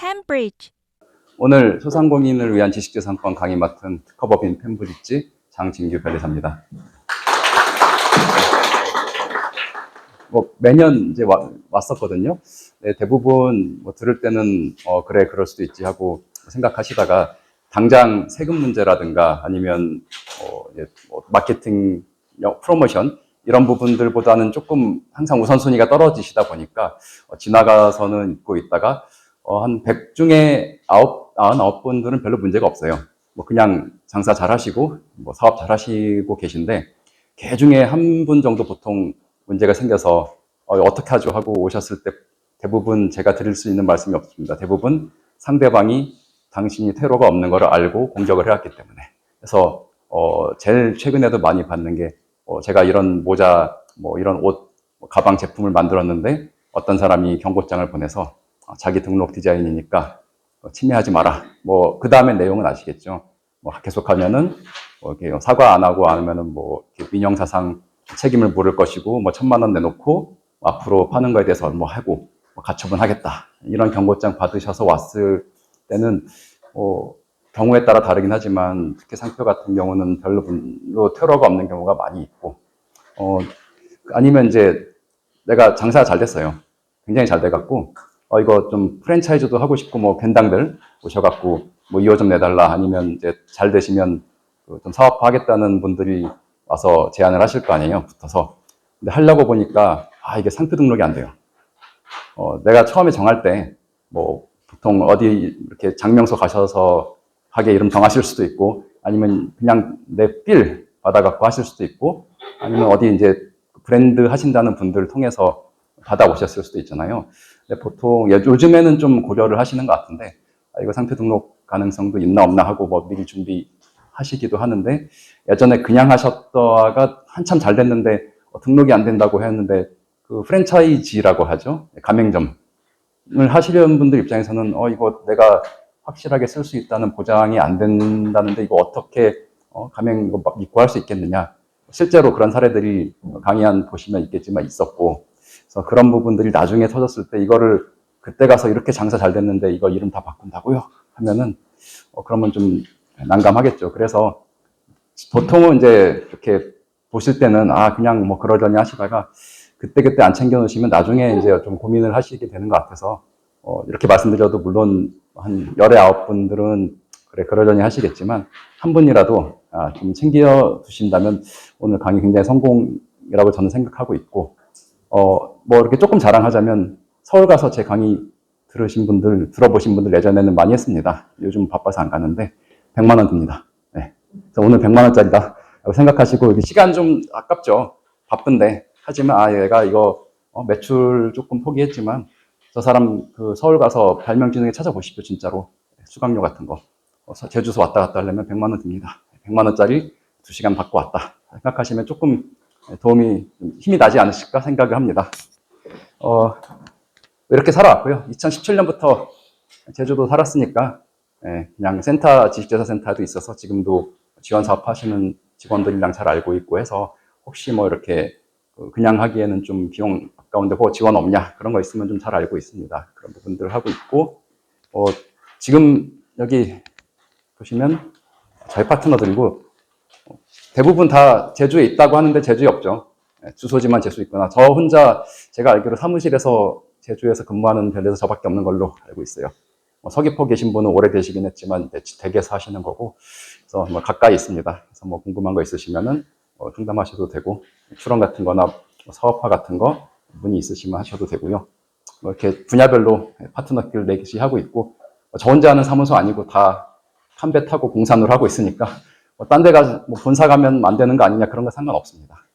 펜브리지. 오늘 소상공인을 위한 지식재산권 강의 맡은 특허법인 펜브리지 장진규 변리사입니다. 매년 이제 왔었거든요. 네, 대부분 들을 때는 그래 그럴 수도 있지 하고 생각하시다가 당장 세금 문제라든가 아니면 마케팅 프로모션 이런 부분들보다는 조금 항상 우선순위가 떨어지시다 보니까 지나가서는 잊고 있다가 한 100 중에 99분들은 별로 문제가 없어요. 그냥 장사 잘 하시고 사업 잘 하시고 계신데 개 중에 한 분 정도 보통 문제가 생겨서 어떻게 하죠 하고 오셨을 때 대부분 제가 드릴 수 있는 말씀이 없습니다. 대부분 상대방이 당신이 퇴로가 없는 걸 알고 공격을 해왔기 때문에. 그래서 제일 최근에도 많이 받는 게 제가 이런 모자, 이런 옷, 가방 제품을 만들었는데 어떤 사람이 경고장을 보내서 자기 등록 디자인이니까 침해하지 마라. 그 다음에 내용은 아시겠죠. 계속하면은 사과 안 하고 아니면은 민형사상 책임을 물을 것이고 1,000만 원 내놓고 앞으로 파는 거에 대해서 하고 가처분 하겠다. 이런 경고장 받으셔서 왔을 때는 경우에 따라 다르긴 하지만 특히 상표 같은 경우는 별로 퇴로가 없는 경우가 많이 있고 아니면 이제 내가 장사가 잘 됐어요. 굉장히 잘 돼갖고 이거 좀 프랜차이즈도 하고 싶고 변당들 오셔갖고 2호 좀 내달라 아니면 이제 잘 되시면 좀 사업화 하겠다는 분들이 와서 제안을 하실 거 아니에요. 붙어서. 근데 하려고 보니까 이게 상표 등록이 안 돼요. 내가 처음에 정할 때 보통 어디 이렇게 장명소 가셔서 가게 이름 정하실 수도 있고 아니면 그냥 내 필 받아갖고 하실 수도 있고 아니면 어디 이제 브랜드 하신다는 분들 통해서 받아오셨을 수도 있잖아요. 근데 보통 요즘에는 좀 고려를 하시는 것 같은데 이거 상표 등록 가능성도 있나 없나 하고 미리 준비하시기도 하는데 예전에 그냥 하셨다가 한참 잘 됐는데 등록이 안 된다고 했는데 그 프랜차이즈라고 하죠. 가맹점을 하시려는 분들 입장에서는 이거 내가 확실하게 쓸 수 있다는 보장이 안 된다는데 이거 어떻게 가맹 이거 믿고 할 수 있겠느냐. 실제로 그런 사례들이 강의한 보시면 있겠지만 있었고 그래서 그런 부분들이 나중에 터졌을 때 이거를 그때 가서 이렇게 장사 잘 됐는데 이거 이름 다 바꾼다고요? 하면은 그러면 좀 난감하겠죠. 그래서 보통은 이제 이렇게 보실 때는 그냥 그러려니 하시다가 그때 안 챙겨 놓으시면 나중에 이제 좀 고민을 하시게 되는 것 같아서 이렇게 말씀드려도 물론 한 19분들은 그래 그러려니 하시겠지만 한 분이라도 좀 챙겨 두신다면 오늘 강의 굉장히 성공이라고 저는 생각하고 있고 이렇게 조금 자랑하자면 서울 가서 제 강의 들어보신 분들 예전에는 많이 했습니다. 요즘 바빠서 안 가는데 100만 원 듭니다. 네. 그래서 오늘 100만 원짜리다 라고 생각하시고 시간 좀 아깝죠. 바쁜데 하지만 얘가 이거 매출 조금 포기했지만 저 사람 서울 가서 발명진흥에 찾아보십시오. 진짜로 수강료 같은 거 제주서 왔다 갔다 하려면 100만 원 듭니다. 100만 원짜리 2시간 받고 왔다 생각하시면 조금 도움이 힘이 나지 않으실까 생각을 합니다. 이렇게 살아왔고요. 2017년부터 제주도 살았으니까 그냥 지식재산센터도 있어서 지금도 지원 사업 하시는 직원들이랑 잘 알고 있고 해서 혹시 이렇게 그냥 하기에는 좀 비용 아까운데 지원 없냐 그런 거 있으면 좀 잘 알고 있습니다. 그런 부분들을 하고 있고 지금 여기 보시면 저희 파트너들이고 대부분 다 제주에 있다고 하는데 제주에 없죠. 주소지만 제주 있거나 저 혼자 제가 알기로 사무실에서 제주에서 근무하는 별에서 저밖에 없는 걸로 알고 있어요. 서귀포 계신 분은 오래되시긴 했지만 댁에서 하시는 거고 그래서 가까이 있습니다. 그래서 궁금한 거 있으시면은 상담하셔도 되고 출원 같은 거나 사업화 같은 거 문의 있으시면 하셔도 되고요. 이렇게 분야별로 파트너끼리 내기시 하고 있고 저 혼자 하는 사무소 아니고 다 칸배 타고 공산으로 하고 있으니까 딴 데 가서 본사 가면 안 되는 거 아니냐 그런 거 상관없습니다.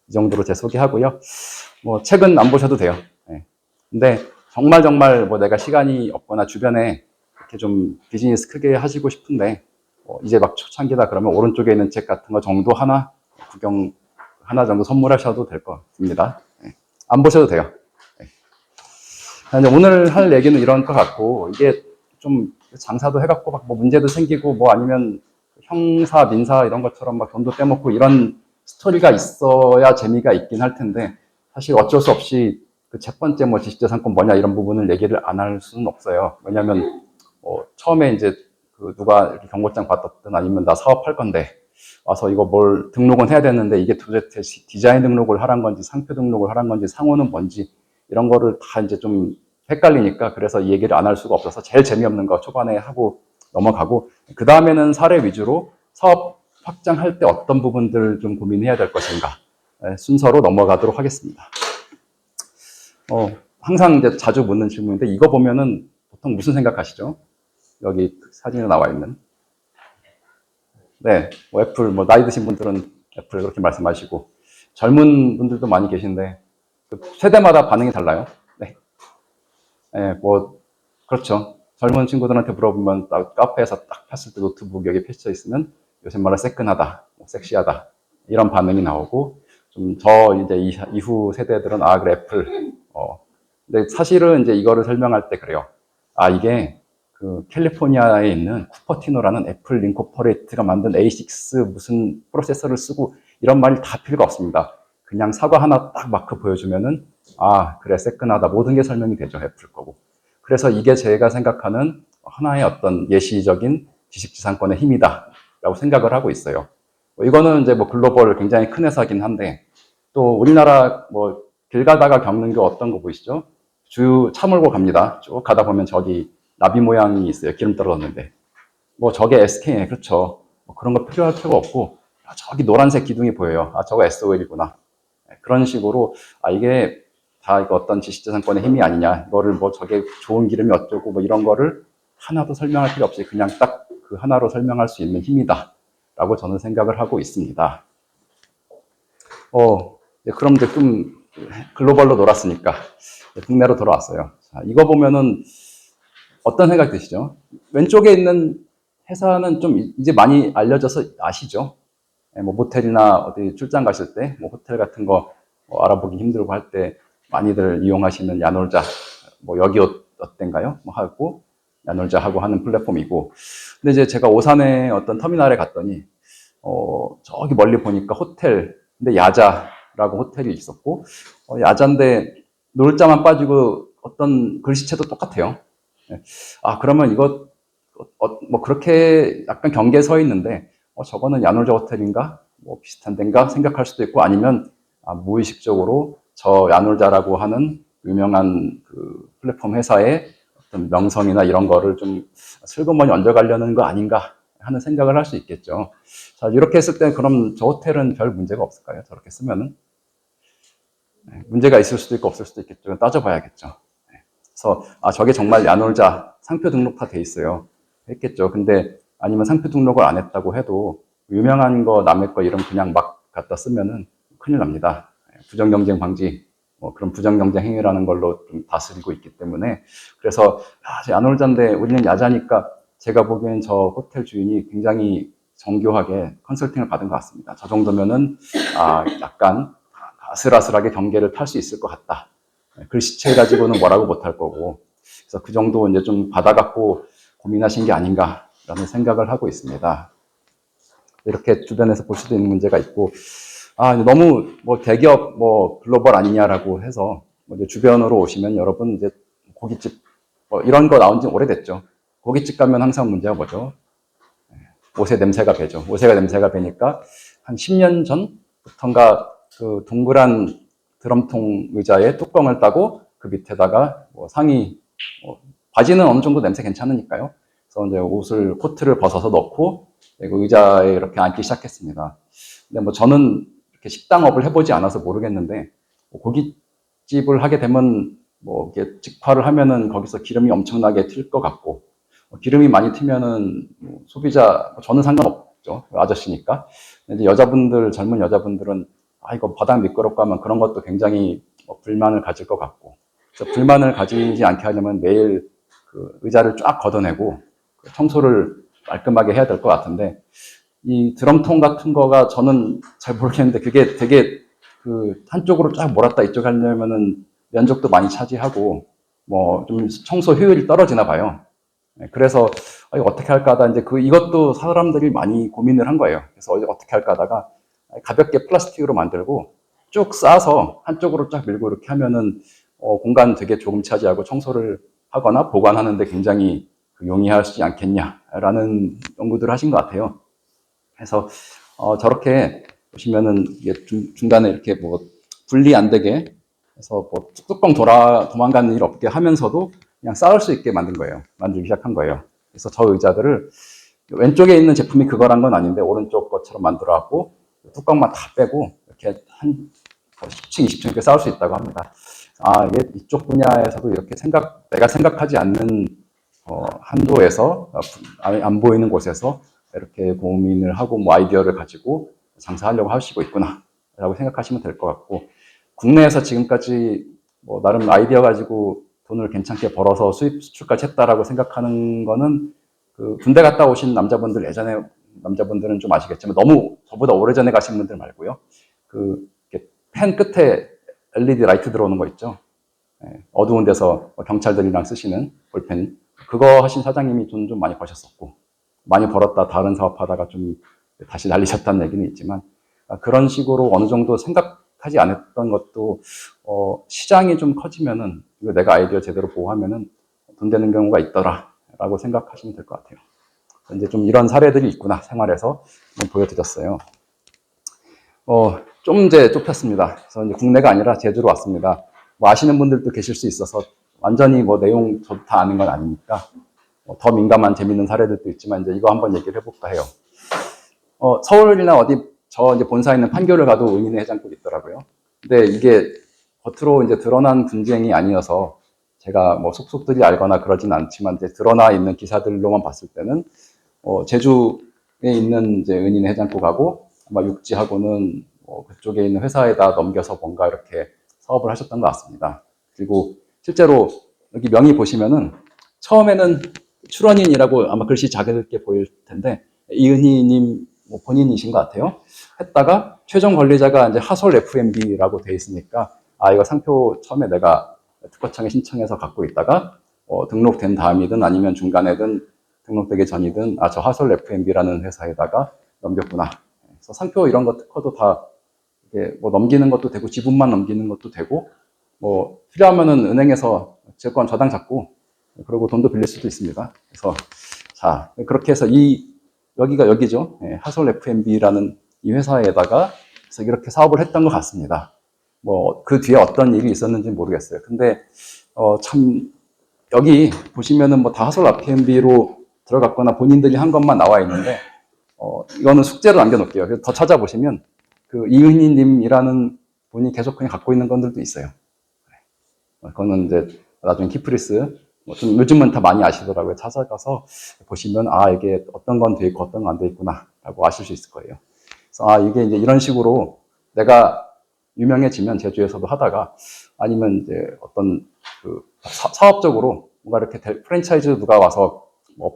이 정도로 제 소개하고요. 책은 안 보셔도 돼요. 근데 정말 내가 시간이 없거나 주변에 이렇게 좀 비즈니스 크게 하시고 싶은데 이제 초창기다 그러면 오른쪽에 있는 책 같은 거 정도 하나 정도 선물하셔도 될 것 같습니다. 안 보셔도 돼요. 오늘 할 얘기는 이런 것 같고 이게 좀 장사도 해갖고 문제도 생기고 아니면 형사 민사 이런 것처럼 돈도 떼먹고 이런 스토리가 있어야 재미가 있긴 할 텐데 사실 어쩔 수 없이 그 첫 번째 뭐 지식재산권 뭐냐 이런 부분을 얘기를 안 할 수는 없어요. 왜냐하면 처음에 이제 그 누가 이렇게 경고장 받았든 아니면 나 사업할 건데 와서 이거 뭘 등록은 해야 되는데 이게 도대체 디자인 등록을 하란 건지 상표 등록을 하란 건지 상호는 뭔지 이런 거를 다 이제 좀 헷갈리니까 그래서 이 얘기를 안 할 수가 없어서 제일 재미없는 거 초반에 하고 넘어가고 그 다음에는 사례 위주로 사업 확장할 때 어떤 부분들을 좀 고민해야 될 것인가 순서로 넘어가도록 하겠습니다. 항상 이제 자주 묻는 질문인데 이거 보면은 보통 무슨 생각하시죠? 여기 사진에 나와 있는. 네, 뭐 애플, 뭐 나이 드신 분들은 애플 그렇게 말씀하시고 젊은 분들도 많이 계신데 세대마다 반응이 달라요. 네, 네, 뭐 그렇죠. 젊은 친구들한테 물어보면 카페에서 딱 폈을 때 노트북 여기 펼쳐 있으면 요새 말로 새끈하다, 뭐 섹시하다 이런 반응이 나오고 좀 저 이제 이후 세대들은 그래 애플. 근데 사실은 이제 이거를 설명할 때 그래요. 이게 그 캘리포니아에 있는 쿠퍼티노라는 애플 링코퍼레이트가 만든 A6 무슨 프로세서를 쓰고 이런 말이 다 필요가 없습니다. 그냥 사과 하나 딱 마크 보여주면은 그래 새끈하다 모든 게 설명이 되죠. 애플 거고. 그래서 이게 제가 생각하는 하나의 어떤 예시적인 지식지상권의 힘이다 라고 생각을 하고 있어요. 이거는 이제 뭐 글로벌 굉장히 큰 회사긴 한데 또 우리나라 뭐 길 가다가 겪는 게 어떤 거 보이시죠? 차 몰고 갑니다. 쭉 가다 보면 저기 나비 모양이 있어요. 기름 떨어졌는데. 뭐 저게 SK네. 그렇죠. 뭐 그런 거 필요할 필요가 없고 저기 노란색 기둥이 보여요. 저거 SOL이구나. 그런 식으로 이게 다 이거 어떤 지식재산권의 힘이 아니냐. 이거를 뭐 저게 좋은 기름이 어쩌고 뭐 이런 거를 하나도 설명할 필요 없이 그냥 딱 그 하나로 설명할 수 있는 힘이다. 라고 저는 생각을 하고 있습니다. 그럼 이제 좀 글로벌로 놀았으니까 국내로 돌아왔어요. 자, 이거 보면은 어떤 생각 드시죠? 왼쪽에 있는 회사는 좀 이제 많이 알려져서 아시죠? 뭐 모텔이나 어디 출장 가실 때, 뭐 호텔 같은 거 알아보기 힘들고 할 때 많이들 이용하시는 야놀자, 뭐 여기 어땐가요? 뭐 하고 야놀자 하고 하는 플랫폼이고. 근데 이제 제가 오산의 어떤 터미널에 갔더니 저기 멀리 보니까 호텔, 근데 야자라고 호텔이 있었고, 야자인데 놀자만 빠지고 어떤 글씨체도 똑같아요. 그러면 이거, 뭐 그렇게 약간 경계에 서 있는데, 저거는 야놀자 호텔인가? 뭐 비슷한 데인가? 생각할 수도 있고, 아니면, 무의식적으로 저 야놀자라고 하는 유명한 그 플랫폼 회사의 어떤 명성이나 이런 거를 좀 슬그머니 얹어가려는 거 아닌가 하는 생각을 할 수 있겠죠. 자, 이렇게 했을 때 그럼 저 호텔은 별 문제가 없을까요? 저렇게 쓰면은? 문제가 있을 수도 있고 없을 수도 있겠죠. 따져봐야겠죠. 그래서 저게 정말 야놀자 상표 등록 다 돼 있어요. 했겠죠. 근데 아니면 상표 등록을 안 했다고 해도 유명한 거 남의 거 이름 그냥 막 갖다 쓰면은 큰일 납니다. 부정경쟁 방지 그런 부정경쟁 행위라는 걸로 좀 다스리고 있기 때문에 그래서 야놀자인데 우리는 야자니까 제가 보기엔 저 호텔 주인이 굉장히 정교하게 컨설팅을 받은 것 같습니다. 저 정도면은 약간 아슬아슬하게 경계를 탈 수 있을 것 같다. 글씨체 가지고는 뭐라고 못할 거고 그래서 그 정도 이제 좀 받아갖고 고민하신 게 아닌가라는 생각을 하고 있습니다. 이렇게 주변에서 볼 수도 있는 문제가 있고 너무 뭐 대기업 뭐 글로벌 아니냐라고 해서 이제 주변으로 오시면 여러분 이제 고깃집 이런 거 나온 지 오래됐죠. 고깃집 가면 항상 문제가 뭐죠? 옷의 냄새가 배죠. 옷의 냄새가 배니까 한 10년 전부터인가 그 동그란 드럼통 의자에 뚜껑을 따고 그 밑에다가 상의, 바지는 어느 정도 냄새 괜찮으니까요. 그래서 이제 옷을, 코트를 벗어서 넣고 그 의자에 이렇게 앉기 시작했습니다. 근데 뭐 저는 이렇게 식당업을 해보지 않아서 모르겠는데 고깃집을 하게 되면 뭐 이렇게 직화를 하면은 거기서 기름이 엄청나게 튈 것 같고 기름이 많이 튀면은 소비자 저는 상관없죠. 아저씨니까. 이제 여자분들 젊은 여자분들은 이거 바닥 미끄럽고 하면 그런 것도 굉장히 불만을 가질 것 같고 그래서 불만을 가지지 않게 하려면 매일 그 의자를 쫙 걷어내고 청소를 깔끔하게 해야 될 것 같은데 이 드럼통 같은 거가 저는 잘 모르겠는데 그게 되게 그 한쪽으로 쫙 몰았다 이쪽 하려면은 면적도 많이 차지하고 뭐 좀 청소 효율이 떨어지나 봐요. 그래서 이거 어떻게 할까 하다 이제 이것도 사람들이 많이 고민을 한 거예요. 그래서 어떻게 할까 하다가 가볍게 플라스틱으로 만들고 쭉 싸서 한쪽으로 쫙 밀고 이렇게 하면은 공간 되게 조금 차지하고 청소를 하거나 보관하는데 굉장히 용이하지 않겠냐라는 연구들을 하신 것 같아요. 그래서 저렇게 보시면은 이게 중간에 이렇게 뭐 분리 안 되게 해서 뭐 뚜껑 도망가는 일 없게 하면서도 그냥 쌓을 수 있게 만든 거예요. 만들기 시작한 거예요. 그래서 저 의자들을 왼쪽에 있는 제품이 그거란 건 아닌데 오른쪽 것처럼 만들어갖고 뚜껑만 다 빼고 이렇게 한 10층, 20층 이렇게 쌓을 수 있다고 합니다. 이게 이쪽 분야에서도 이렇게 내가 생각하지 않는 한도에서 안 보이는 곳에서 이렇게 고민을 하고 뭐 아이디어를 가지고 장사하려고 하시고 있구나 라고 생각하시면 될 것 같고, 국내에서 지금까지 뭐 나름 아이디어 가지고 돈을 괜찮게 벌어서 수출까지 했다라고 생각하는 거는 그 군대 갔다 오신 남자분들, 예전에 남자분들은 좀 아시겠지만 너무 저보다 오래전에 가신 분들 말고요. 펜 끝에 LED 라이트 들어오는 거 있죠. 어두운 데서 경찰들이랑 쓰시는 볼펜. 그거 하신 사장님이 돈 좀 많이 버셨었고, 많이 벌었다 다른 사업하다가 좀 다시 날리셨다는 얘기는 있지만, 그런 식으로 어느 정도 생각하지 않았던 것도 시장이 좀 커지면은 이거 내가 아이디어 제대로 보호하면은 돈 되는 경우가 있더라라고 생각하시면 될 것 같아요. 이제 좀 이런 사례들이 있구나 생활에서 보여드렸어요. 좀 이제 좁혔습니다. 그래서 이제 국내가 아니라 제주로 왔습니다. 뭐 아시는 분들도 계실 수 있어서 완전히 뭐 내용 저도 다 아는 건 아니니까 더 민감한 재밌는 사례들도 있지만 이제 이거 한번 얘기를 해볼까 해요. 서울이나 어디 저 이제 본사에 있는 판교를 가도 은인의 해장국 있더라고요. 근데 이게 겉으로 이제 드러난 분쟁이 아니어서 제가 뭐 속속들이 알거나 그러진 않지만 이제 드러나 있는 기사들로만 봤을 때는 제주에 있는 이제 은인의 해장국하고 아마 육지하고는 그쪽에 있는 회사에다 넘겨서 뭔가 이렇게 사업을 하셨던 것 같습니다. 그리고 실제로 여기 명의 보시면은 처음에는 출원인이라고 아마 글씨 작게 보일 텐데 이은희님 본인이신 것 같아요. 했다가 최종 관리자가 이제 하솔 FMB라고 돼 있으니까 이거 상표 처음에 내가 특허청에 신청해서 갖고 있다가 등록된 다음이든 아니면 중간에든 등록되기 전이든 저 하솔 FMB라는 회사에다가 넘겼구나. 그래서 상표 이런 거 특허도 다 뭐 넘기는 것도 되고 지분만 넘기는 것도 되고 뭐 필요하면은 은행에서 채권 저당 잡고 그리고 돈도 빌릴 수도 있습니다. 그래서 자 그렇게 해서 여기가 여기죠. 하솔 FMB라는 이 회사에다가 그래서 이렇게 사업을 했던 것 같습니다. 뭐 그 뒤에 어떤 일이 있었는지 모르겠어요. 근데 참 여기 보시면은 뭐 다 하솔 FMB로 들어갔거나 본인들이 한 것만 나와 있는데 이거는 숙제로 남겨놓을게요. 그래서 더 찾아보시면 그 이은희님이라는 분이 계속 그냥 갖고 있는 건들도 있어요. 그거는 이제 나중에 키프리스 좀 요즘은 다 많이 아시더라고요. 찾아가서 보시면 이게 어떤 건 돼 있고 어떤 건 안 돼 있구나라고 아실 수 있을 거예요. 그래서 이게 이제 이런 식으로 내가 유명해지면 제주에서도 하다가 아니면 이제 어떤 그 사업적으로 뭔가 이렇게 프랜차이즈 누가 와서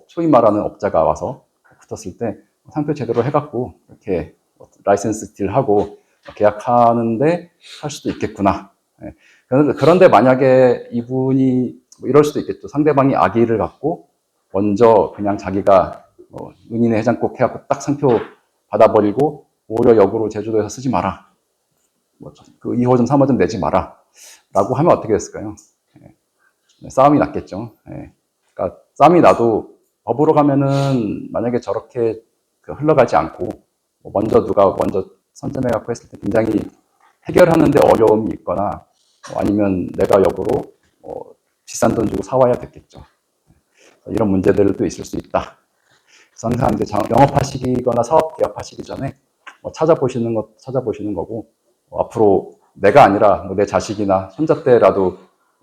소위 말하는 업자가 와서 붙었을 때 상표 제대로 해갖고 이렇게 라이센스 딜하고 계약하는데 할 수도 있겠구나. 그런데 만약에 이분이 이럴 수도 있겠죠. 상대방이 악의를 갖고 먼저 그냥 자기가 은인의 해장국 해갖고 딱 상표 받아버리고 오히려 역으로 제주도에서 쓰지 마라. 그 2호점, 3호점 내지 마라. 라고 하면 어떻게 됐을까요? 싸움이 났겠죠. 그러니까 싸움이 나도 법으로 가면은 만약에 저렇게 흘러가지 않고 누가 먼저 선점해갖고 했을 때 굉장히 해결하는데 어려움이 있거나 아니면 내가 역으로 비싼 돈 주고 사와야 됐겠죠. 이런 문제들도 있을 수 있다. 그래서 항상 이제 영업하시거나 사업 개업하시기 전에 찾아보시는 거고 앞으로 내가 아니라 내 자식이나 손자 때라도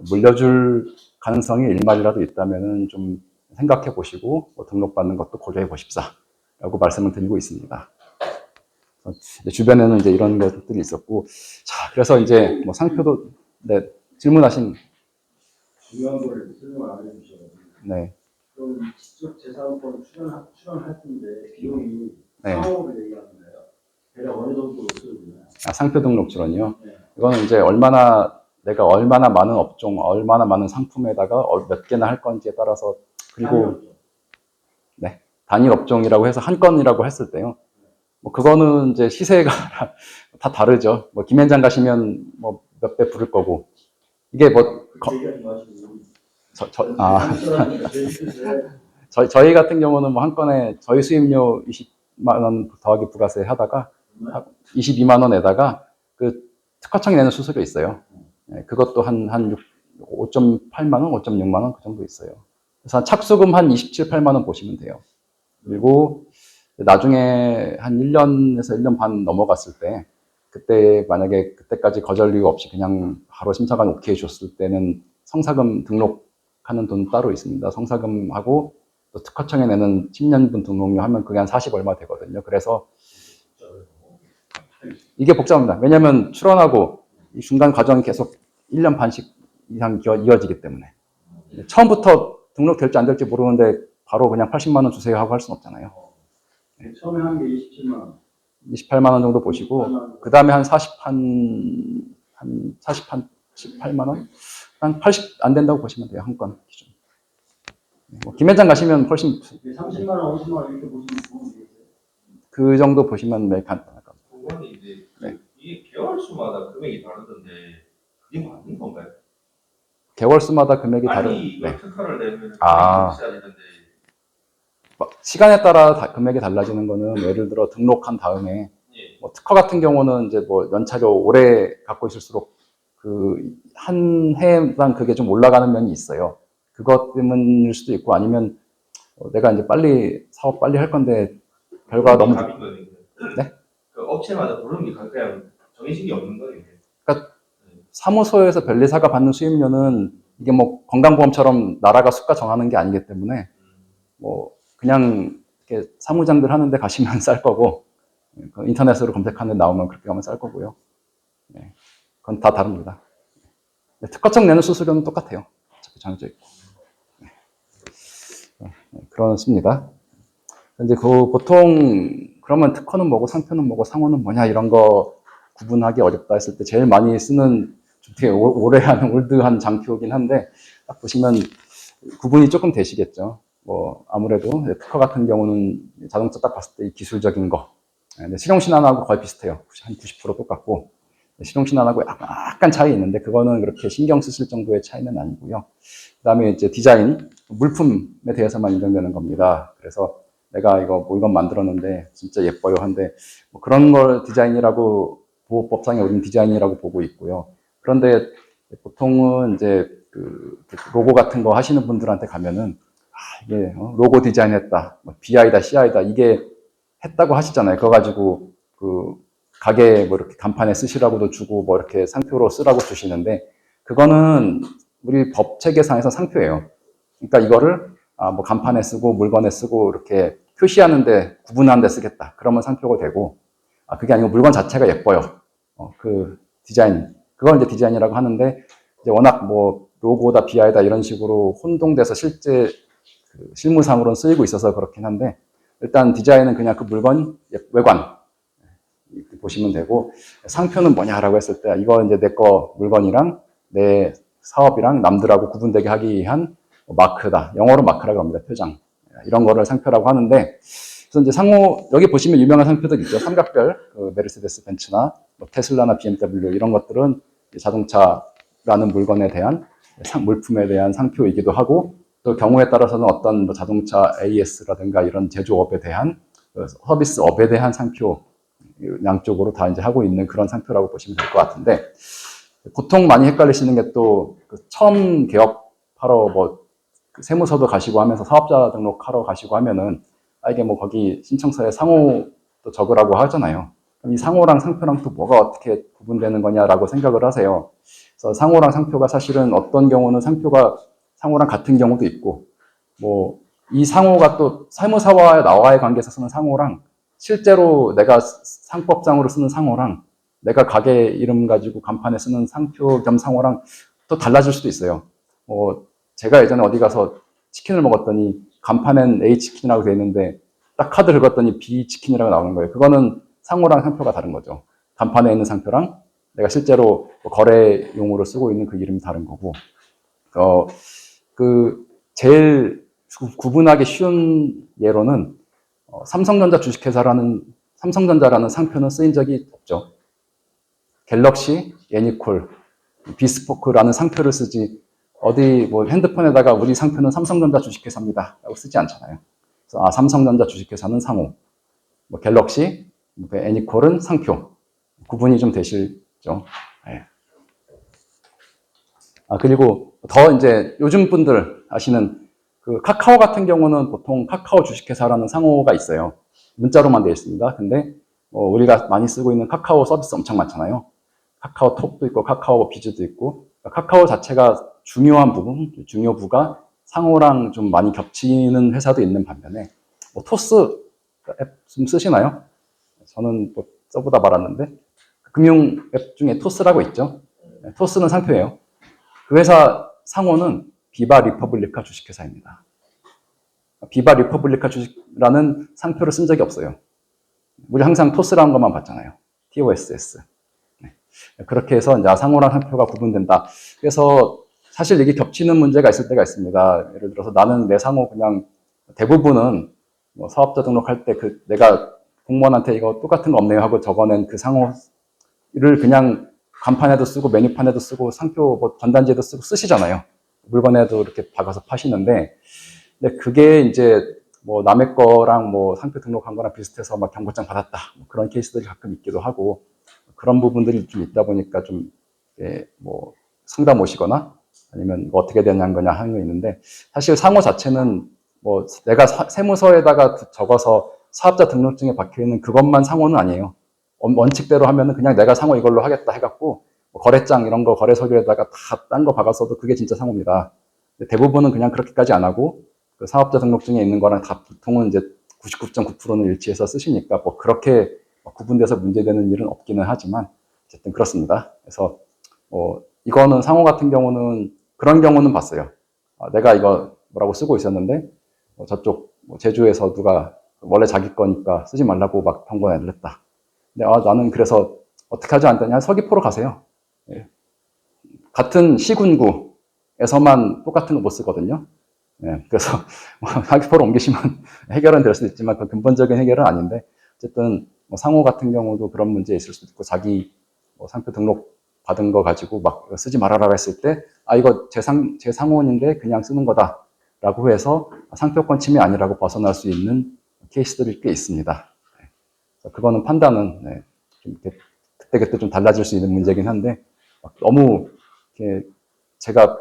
물려줄 가능성이 일말이라도 있다면은 좀 생각해 보시고 등록받는 것도 고려해 보십사라고 말씀을 드리고 있습니다. 주변에는 이제 이런 것들이 있었고, 자 그래서 이제 상표도 질문하신 중요한 거를 설명 안 해주셔가지고. 네. 그럼 직접 재산권 출원할 텐데 비용이 4억을 얘기하는 거예요. 대략 어느 정도 쓰거든요. 상표 등록 출원이요? 네. 이거는 이제 내가 얼마나 많은 업종, 얼마나 많은 상품에다가 몇 개나 할 건지에 따라서 그리고 네 단일 업종이라고 해서 한 건이라고 했을 때요. 그거는 이제 시세가 다 다르죠. 김현장 가시면 몇 배 부를 거고 이게 뭐, 얘기하지 마시고. 저희 같은 경우는 뭐 한 건에 저희 수입료 20만 원 더하기 부가세 하다가 22만 원에다가 그 특허청이 내는 수수료 있어요. 네, 그것도 한 5.8만 원, 5.6만 원 그 정도 있어요. 그래서 착수금 한 27, 8만 원 보시면 돼요. 그리고 나중에 한 1년에서 1년 반 넘어갔을 때 그때 만약에 그때까지 거절 이유 없이 그냥 바로 심사관 오케이 줬을 때는 성사금 등록하는 돈 따로 있습니다. 성사금하고 또 특허청에 내는 10년분 등록료 하면 그게 한 40 얼마 되거든요. 그래서 이게 복잡합니다. 왜냐하면 출원하고 이 중간 과정이 계속 1년 반씩 이상 이어지기 때문에 처음부터 등록될지 안 될지 모르는데 바로 그냥 80만 원 주세요 하고 할 수는 없잖아요. 처음에 한 게 27만 원. 28만 원 정도 보시고 그 다음에 한 18만 원? 한 80 안 된다고 보시면 돼요. 한 건 기준. 뭐 김현장 가시면 훨씬 30만 원, 50만 원 이렇게 보시면 되겠어요. 그 정도 보시면 매일 간단할 겁니다. 그거는 이제 네. 이게 개월수마다 금액이 다르던데 그게 맞는 건가요? 개월수마다 금액이 아니 다른. 이거 네. 특허를 내면 금액이 아. 비싸야 되는데 시간에 따라 금액이 달라지는 거는 예를 들어 등록한 다음에 예. 뭐 특허 같은 경우는 이제 뭐 연차료 오래 갖고 있을수록 그 한 해당 그게 좀 올라가는 면이 있어요. 그것 때문일 수도 있고 아니면 내가 이제 빨리 사업 빨리 할 건데 결과가 너무 답인 거예요. 네? 그 업체마다 부르는 게 그냥 정해진 게 없는 거예요. 그러니까 사무소에서 변리사가 받는 수임료는 이게 뭐 건강보험처럼 나라가 수가 정하는 게 아니기 때문에 뭐 그냥 이렇게 사무장들 하는데 가시면 쌀 거고 인터넷으로 검색하는 데 나오면 그렇게 가면 쌀 거고요. 네. 그건 다 다릅니다. 특허청 내는 수수료는 똑같아요. 어차피 정해져 있고. 네. 그렇습니다. 이제 그 보통 그러면 특허는 뭐고 상표는 뭐고 상호는 뭐냐 이런 거 구분하기 어렵다 했을 때 제일 많이 쓰는 좀 되게 오래한 올드한 장표긴 한데 딱 보시면 구분이 조금 되시겠죠. 뭐 아무래도 특허 같은 경우는 자동차 딱 봤을 때 기술적인 거 실용신안하고 거의 비슷해요. 한 90% 똑같고 실용신안하고 약간 차이 있는데 그거는 그렇게 신경 쓰실 정도의 차이는 아니고요. 그다음에 이제 디자인, 물품에 대해서만 인정되는 겁니다. 그래서 내가 이건 만들었는데 진짜 예뻐요 한데 뭐 그런 걸 디자인이라고 보호법상에 우리는 디자인이라고 보고 있고요. 그런데 보통은 이제 그 로고 같은 거 하시는 분들한테 가면은 이게 로고 디자인했다, BI다, CI다 이게 했다고 하시잖아요. 그거 가지고 그 가게 뭐 이렇게 간판에 쓰시라고도 주고 뭐 이렇게 상표로 쓰라고 주시는데 그거는 우리 법 체계상에서 상표예요. 그러니까 이거를 뭐 간판에 쓰고 물건에 쓰고 이렇게 표시하는데 구분하는 데 쓰겠다. 그러면 상표가 되고 그게 아니고 물건 자체가 예뻐요. 그 디자인 그걸 이제 디자인이라고 하는데 이제 워낙 뭐 로고다 BI다 이런 식으로 혼동돼서 실제 그 실무상으로는 쓰이고 있어서 그렇긴 한데 일단 디자인은 그냥 그 물건 외관 이렇게 보시면 되고 상표는 뭐냐라고 했을 때 이거 이제 내 거 물건이랑 내 사업이랑 남들하고 구분되게 하기 위한 마크다. 영어로 마크라고 합니다. 표장. 이런 거를 상표라고 하는데 그래서 이제 상호 여기 보시면 유명한 상표들 있죠. 삼각별 그 메르세데스 벤츠나 뭐 테슬라나 BMW 이런 것들은 자동차라는 물건에 대한 물품에 대한 상표이기도 하고 또 경우에 따라서는 어떤 뭐 자동차 AS라든가 이런 제조업에 대한 서비스업에 대한 상표 양쪽으로 다 이제 하고 있는 그런 상표라고 보시면 될 것 같은데 보통 많이 헷갈리시는 게 또 처음 개업하러 뭐 세무서도 가시고 하면서 사업자 등록하러 가시고 하면은 이게 뭐 거기 신청서에 상호도 적으라고 하잖아요. 그럼 이 상호랑 상표랑 또 뭐가 어떻게 구분되는 거냐라고 생각을 하세요. 그래서 상호랑 상표가 사실은 어떤 경우는 상표가 상호랑 같은 경우도 있고 뭐 이 상호가 또 세무사와 나와의 관계에서 쓰는 상호랑 실제로 내가 상법상으로 쓰는 상호랑 내가 가게 이름 가지고 간판에 쓰는 상표 겸 상호랑 또 달라질 수도 있어요. 제가 예전에 어디 가서 치킨을 먹었더니 간판엔 A치킨이라고 되어 있는데 딱 카드 긁었더니 B치킨이라고 나오는 거예요. 그거는 상호랑 상표가 다른 거죠. 간판에 있는 상표랑 내가 실제로 거래용으로 쓰고 있는 그 이름이 다른 거고. 제일 구분하기 쉬운 예로는 삼성전자 주식회사라는 삼성전자라는 상표는 쓰인 적이 없죠. 갤럭시, 애니콜, 비스포크라는 상표를 쓰지 어디 뭐 핸드폰에다가 우리 상표는 삼성전자 주식회사입니다 라고 쓰지 않잖아요. 그래서 삼성전자 주식회사는 상호, 뭐 갤럭시, 애니콜은 상표. 구분이 좀 되시죠? 네. 그리고 더 이제 요즘 분들 아시는 그 카카오 같은 경우는 보통 카카오 주식회사라는 상호가 있어요. 문자로만 되어 있습니다. 근데 우리가 많이 쓰고 있는 카카오 서비스 엄청 많잖아요. 카카오톡도 있고 카카오 비즈도 있고 카카오 자체가 중요한 부분, 중요부가 상호랑 좀 많이 겹치는 회사도 있는 반면에 토스 앱 좀 쓰시나요? 저는 뭐 써보다 말았는데 금융 앱 중에 토스라고 있죠. 토스는 상표예요. 그 회사 상호는 비바 리퍼블리카 주식회사입니다. 비바 리퍼블리카 주식이라는 상표를 쓴 적이 없어요. 우리 항상 토스라는 것만 봤잖아요. TOSS. 그렇게 해서 이제 상호랑 상표가 구분된다. 그래서 사실 이게 겹치는 문제가 있을 때가 있습니다. 예를 들어서 나는 내 상호 그냥 대부분은 뭐 사업자 등록할 때 내가 공무원한테 이거 똑같은 거 없네요 하고 적어낸 그 상호를 그냥 간판에도 쓰고 메뉴판에도 쓰고 상표 뭐 전단지에도 쓰고 쓰시잖아요. 물건에도 이렇게 박아서 파시는데 근데 그게 이제 뭐 남의 거랑 뭐 상표 등록한 거랑 비슷해서 막 경고장 받았다. 뭐 그런 케이스들이 가끔 있기도 하고 그런 부분들이 좀 있다 보니까 좀, 뭐, 상담 오시거나 아니면 뭐 어떻게 되냐는 거냐 하는 거 있는데 사실 상호 자체는 뭐 내가 세무서에다가 적어서 사업자 등록증에 박혀 있는 그것만 상호는 아니에요. 원칙대로 하면은 그냥 내가 상호 이걸로 하겠다 해갖고 뭐 거래장 이런 거 거래 서류에다가 다 딴 거 박았어도 그게 진짜 상호입니다. 근데 대부분은 그냥 그렇게까지 안 하고 그 사업자 등록증에 있는 거랑 다 보통은 이제 99.9%는 일치해서 쓰시니까 뭐 그렇게 구분돼서 문제되는 일은 없기는 하지만 어쨌든 그렇습니다. 그래서 이거는 상호 같은 경우는 그런 경우는 봤어요. 내가 이거 뭐라고 쓰고 있었는데 저쪽 제주에서 누가 원래 자기 거니까 쓰지 말라고 막 경고 내렸다. 근데 나는 그래서 어떻게 하지 않더냐 서귀포로 가세요. 예. 같은 시군구에서만 똑같은 거 못 쓰거든요. 예. 그래서 서귀포로 옮기시면 해결은 될 수도 있지만 그 근본적인 해결은 아닌데 어쨌든 상호 같은 경우도 그런 문제 있을 수도 있고 자기 상표 등록 받은 거 가지고 막 쓰지 말아라 했을 때 이거 제 상호인데 그냥 쓰는 거다라고 해서 상표권 침해 아니라고 벗어날 수 있는 케이스들이 꽤 있습니다. 그거는 판단은 좀 그때그때 좀 달라질 수 있는 문제긴 한데 너무 이렇게 제가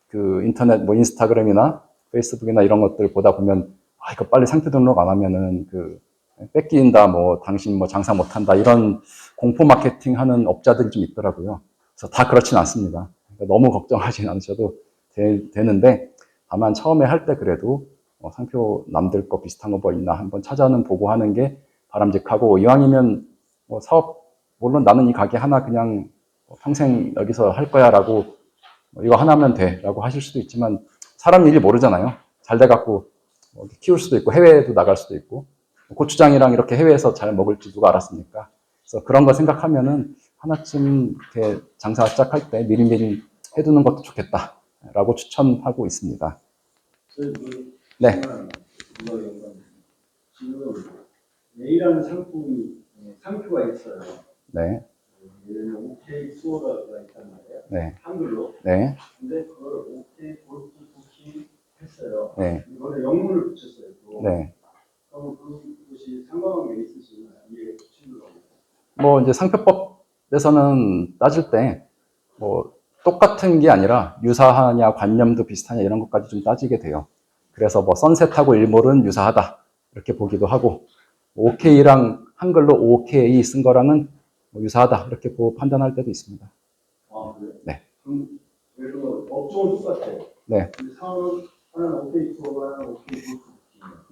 그 인터넷 뭐 인스타그램이나 페이스북이나 이런 것들 보다 보면 이거 빨리 상표 등록 안 하면은 뺏긴다, 뭐, 당신 뭐 장사 못한다, 이런 공포 마케팅 하는 업자들이 좀 있더라고요. 그래서 다 그렇진 않습니다. 그러니까 너무 걱정하진 않으셔도 되는데, 다만 처음에 할 때 그래도 상표 남들 거 비슷한 거 뭐 있나 한번 찾아는 보고 하는 게 바람직하고, 이왕이면 뭐 사업, 물론 나는 이 가게 하나 그냥 평생 여기서 할 거야 라고, 이거 하나면 돼 라고 하실 수도 있지만, 사람 일이 모르잖아요. 잘 돼갖고 키울 수도 있고, 해외에도 나갈 수도 있고, 고추장이랑 이렇게 해외에서 잘 먹을지 누가 알았습니까? 그래서 그런 거 생각하면은 하나쯤 이렇게 장사 시작할 때 미리미리 해두는 것도 좋겠다라고 추천하고 있습니다. 네. 지금 A라는 상표가 있어요. 네. 예를 들면 OK 수어가 있단 말이에요. 네. 한글로. 네. 근데 그걸 OK 골프 쿠키 했어요. 네. 이거를 영문을 붙였어요. 또. 네. 그럼 그것이 상관관계 있으시나요? 이해 붙이는 거. 뭐 이제 상표법에서는 따질 때 뭐 똑같은 게 아니라 유사하냐 관념도 비슷하냐 이런 것까지 좀 따지게 돼요. 그래서 뭐 선셋하고 일몰은 유사하다 이렇게 보기도 하고 OK랑 한글로 OK 쓴 거랑은 뭐 유사하다 이렇게 판단할 때도 있습니다. 그래요? 네. 그럼 예를 들어 업종은 똑같아요. 네. 근데 상황은 하나는 OK 투어가 하나는 OK 골프.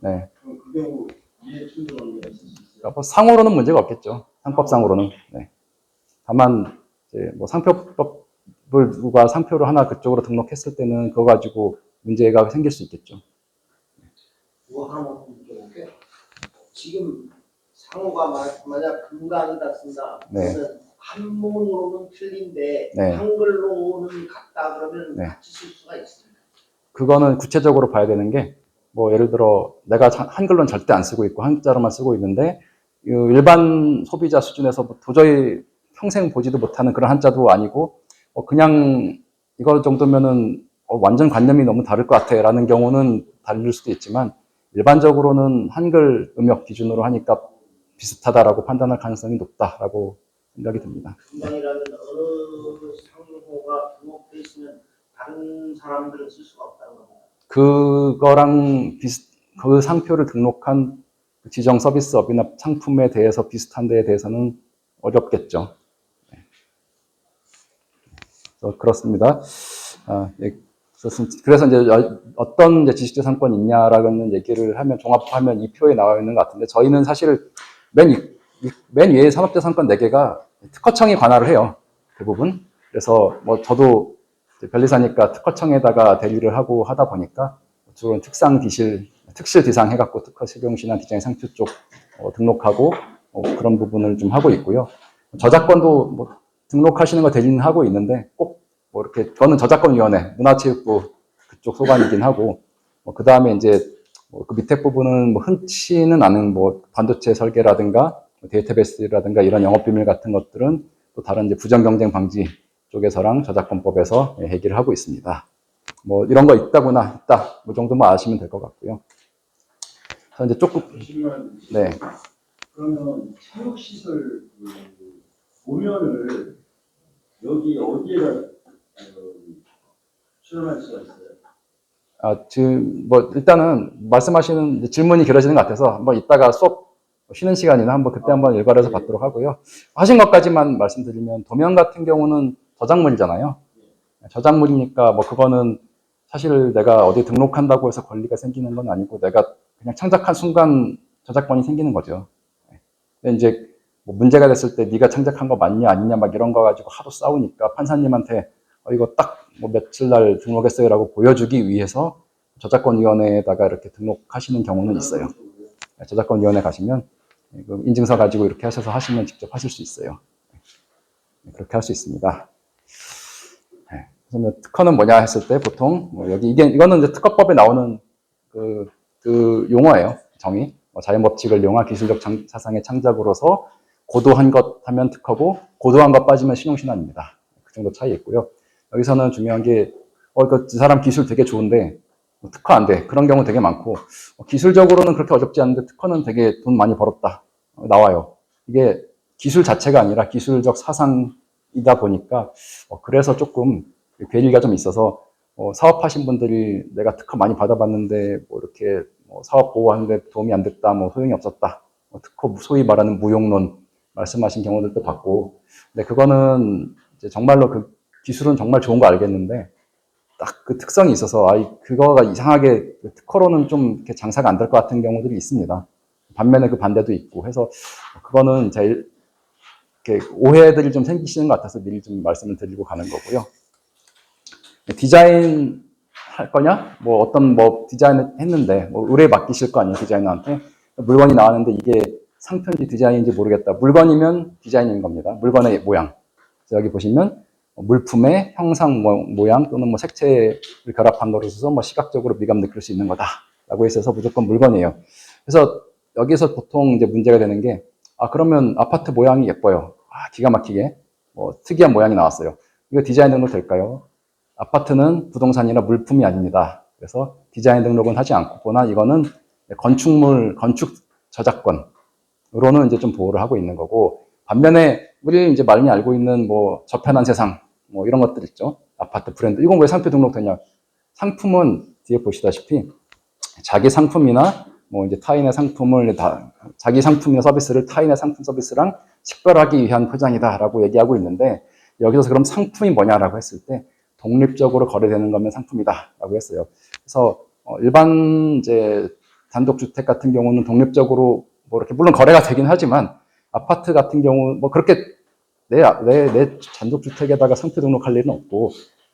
네. 그럼 그 경우 이해 충돌한 게 있을 수 있어요. 그러니까 뭐 상호로는 문제가 없겠죠. 상법상으로는. 네. 다만 이제 뭐 상표법을 누가 상표를 하나 그쪽으로 등록했을 때는 그거 가지고 문제가 생길 수 있겠죠. 그거 하나만 물어볼게요. 지금 상호가 만약 금강이다 쓴다. 네. 그러면 한문으로는 틀린데 네. 한글로는 같다 그러면 네. 같이 쓸 수가 있습니다. 그거는 구체적으로 봐야 되는 게 뭐 예를 들어 내가 한글로는 절대 안 쓰고 있고 한자로만 쓰고 있는데 일반 소비자 수준에서 도저히 평생 보지도 못하는 그런 한자도 아니고 그냥 이거 정도면은 완전 관념이 너무 다를 것 같아 라는 경우는 다를 수도 있지만 일반적으로는 한글 음역 기준으로 하니까 비슷하다라고 판단할 가능성이 높다라고 생각이 듭니다. 금방이라면 어느 상호가 등록돼 있으면 다른 사람들은 쓸 수가 없다는 겁니다. 그거랑 그 상표를 등록한 지정 서비스업이나 상품에 대해서 비슷한 데에 대해서는 어렵겠죠. 그렇습니다. 예, 그래서 이제 어떤 이제 지식재산권이 있냐라는 얘기를 하면 종합하면 이 표에 나와 있는 것 같은데 저희는 사실 맨 위에 산업재산권 4개가 특허청이 관할을 해요. 대부분. 그래서 뭐 저도 변리사니까 특허청에다가 대리를 하고 하다 보니까 주로 특실 디상 해갖고 특허 실용시나 디자인 상표 쪽 등록하고 그런 부분을 좀 하고 있고요. 저작권도 뭐 등록하시는 거 대리는 하고 있는데 꼭 뭐 이렇게 저는 저작권위원회 문화체육부 그쪽 소관이긴 하고 그 다음에 이제 그 밑에 부분은 뭐 흔치는 않은 뭐 반도체 설계라든가 데이터베이스라든가 이런 영업비밀 같은 것들은 또 다른 이제 부정경쟁 방지 쪽에서랑 저작권법에서 얘기를 하고 있습니다. 뭐 이런 거 있다구나 있다 뭐 정도만 아시면 될 것 같고요. 그래서 이제 조금 네. 그러면 체육시설 보면을 여기 어디에다 출연할 수가 있어요? 지금 뭐 일단은 말씀하시는 질문이 길어지는 것 같아서 한번 이따가 수업 쉬는 시간이나 한번 그때 한번 일괄해서 받도록 하고요. 하신 것까지만 말씀드리면 도면 같은 경우는 저작물이잖아요. 저작물이니까 뭐 그거는 사실 내가 어디 등록한다고 해서 권리가 생기는 건 아니고 내가 그냥 창작한 순간 저작권이 생기는 거죠. 근데 이제 뭐 문제가 됐을 때 네가 창작한 거 맞냐 아니냐 막 이런 거 가지고 하도 싸우니까 판사님한테 이거 딱 뭐 며칠 날 등록했어요라고 보여주기 위해서 저작권위원회에다가 이렇게 등록하시는 경우는 있어요. 저작권위원회 가시면 인증서 가지고 이렇게 하셔서 하시면 직접 하실 수 있어요. 그렇게 할 수 있습니다. 그래서 특허는 뭐냐 했을 때 보통 뭐 이거는 이제 특허법에 나오는 그 용어예요. 정의. 자연법칙을 이용한 기술적 사상의 창작으로서 고도한 것 하면 특허고 고도한 것 빠지면 실용신안입니다. 그 정도 차이 있고요. 여기서는 중요한 게 그 사람 기술 되게 좋은데 특허 안 돼. 그런 경우 되게 많고 기술적으로는 그렇게 어렵지 않은데 특허는 되게 돈 많이 벌었다. 나와요. 이게 기술 자체가 아니라 기술적 사상이다 보니까 그래서 조금 괴리가 좀 있어서 사업하신 분들이 내가 특허 많이 받아봤는데 뭐 이렇게 사업 보호하는데 도움이 안 됐다, 뭐 소용이 없었다, 특허 소위 말하는 무용론 말씀하신 경우들도 봤고, 근데 그거는 이제 정말로 그 기술은 정말 좋은 거 알겠는데 딱 그 특성이 있어서 그거가 이상하게 특허로는 좀 이렇게 장사가 안 될 것 같은 경우들이 있습니다. 반면에 그 반대도 있고 해서 그거는 제일 이렇게 오해들이 좀 생기시는 것 같아서 미리 좀 말씀을 드리고 가는 거고요. 디자인 할 거냐? 뭐 어떤 뭐 디자인을 했는데 뭐 의뢰 맡기실 거 아니에요, 디자이너한테. 물건이 나왔는데 이게 상표인지 디자인인지 모르겠다. 물건이면 디자인인 겁니다. 물건의 모양. 여기 보시면 물품의 형상 모양 또는 뭐 색채를 결합한 거로 써서 뭐 시각적으로 미감 느낄 수 있는 거다라고 있어서 무조건 물건이에요. 그래서 여기서 보통 이제 문제가 되는 게 그러면 아파트 모양이 예뻐요. 기가 막히게 뭐 특이한 모양이 나왔어요. 이거 디자인 등록 될까요? 아파트는 부동산이나 물품이 아닙니다. 그래서 디자인 등록은 하지 않거나 이거는 건축 저작권으로는 이제 좀 보호를 하고 있는 거고, 반면에 우리 이제 많이 알고 있는 뭐 저편한 세상 뭐 이런 것들 있죠. 아파트 브랜드 이건 왜 상표 등록되냐? 상품은 뒤에 보시다시피 자기 상품이나 뭐 이제 타인의 상품을 자기 상품이나 서비스를 타인의 상품 서비스랑 식별하기 위한 포장이다라고 얘기하고 있는데, 여기서 그럼 상품이 뭐냐라고 했을 때 독립적으로 거래되는 거면 상품이다라고 했어요. 그래서 일반 이제 단독주택 같은 경우는 독립적으로 뭐 이렇게 물론 거래가 되긴 하지만 아파트 같은 경우 뭐 그렇게 내 단독주택에다가 상표 등록할 일은 없고,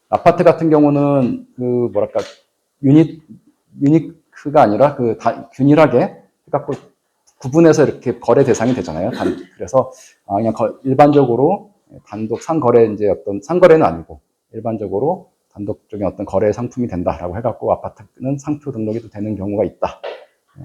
아파트 같은 경우는 그 뭐랄까 유니크가 아니라 균일하게 해갖고 구분해서 이렇게 거래 대상이 되잖아요. 그래서 그냥 일반적으로 단독 상거래 이제 어떤 상거래는 아니고 일반적으로 단독적인 어떤 거래 상품이 된다라고 해갖고 아파트는 상표 등록이 되는 경우가 있다.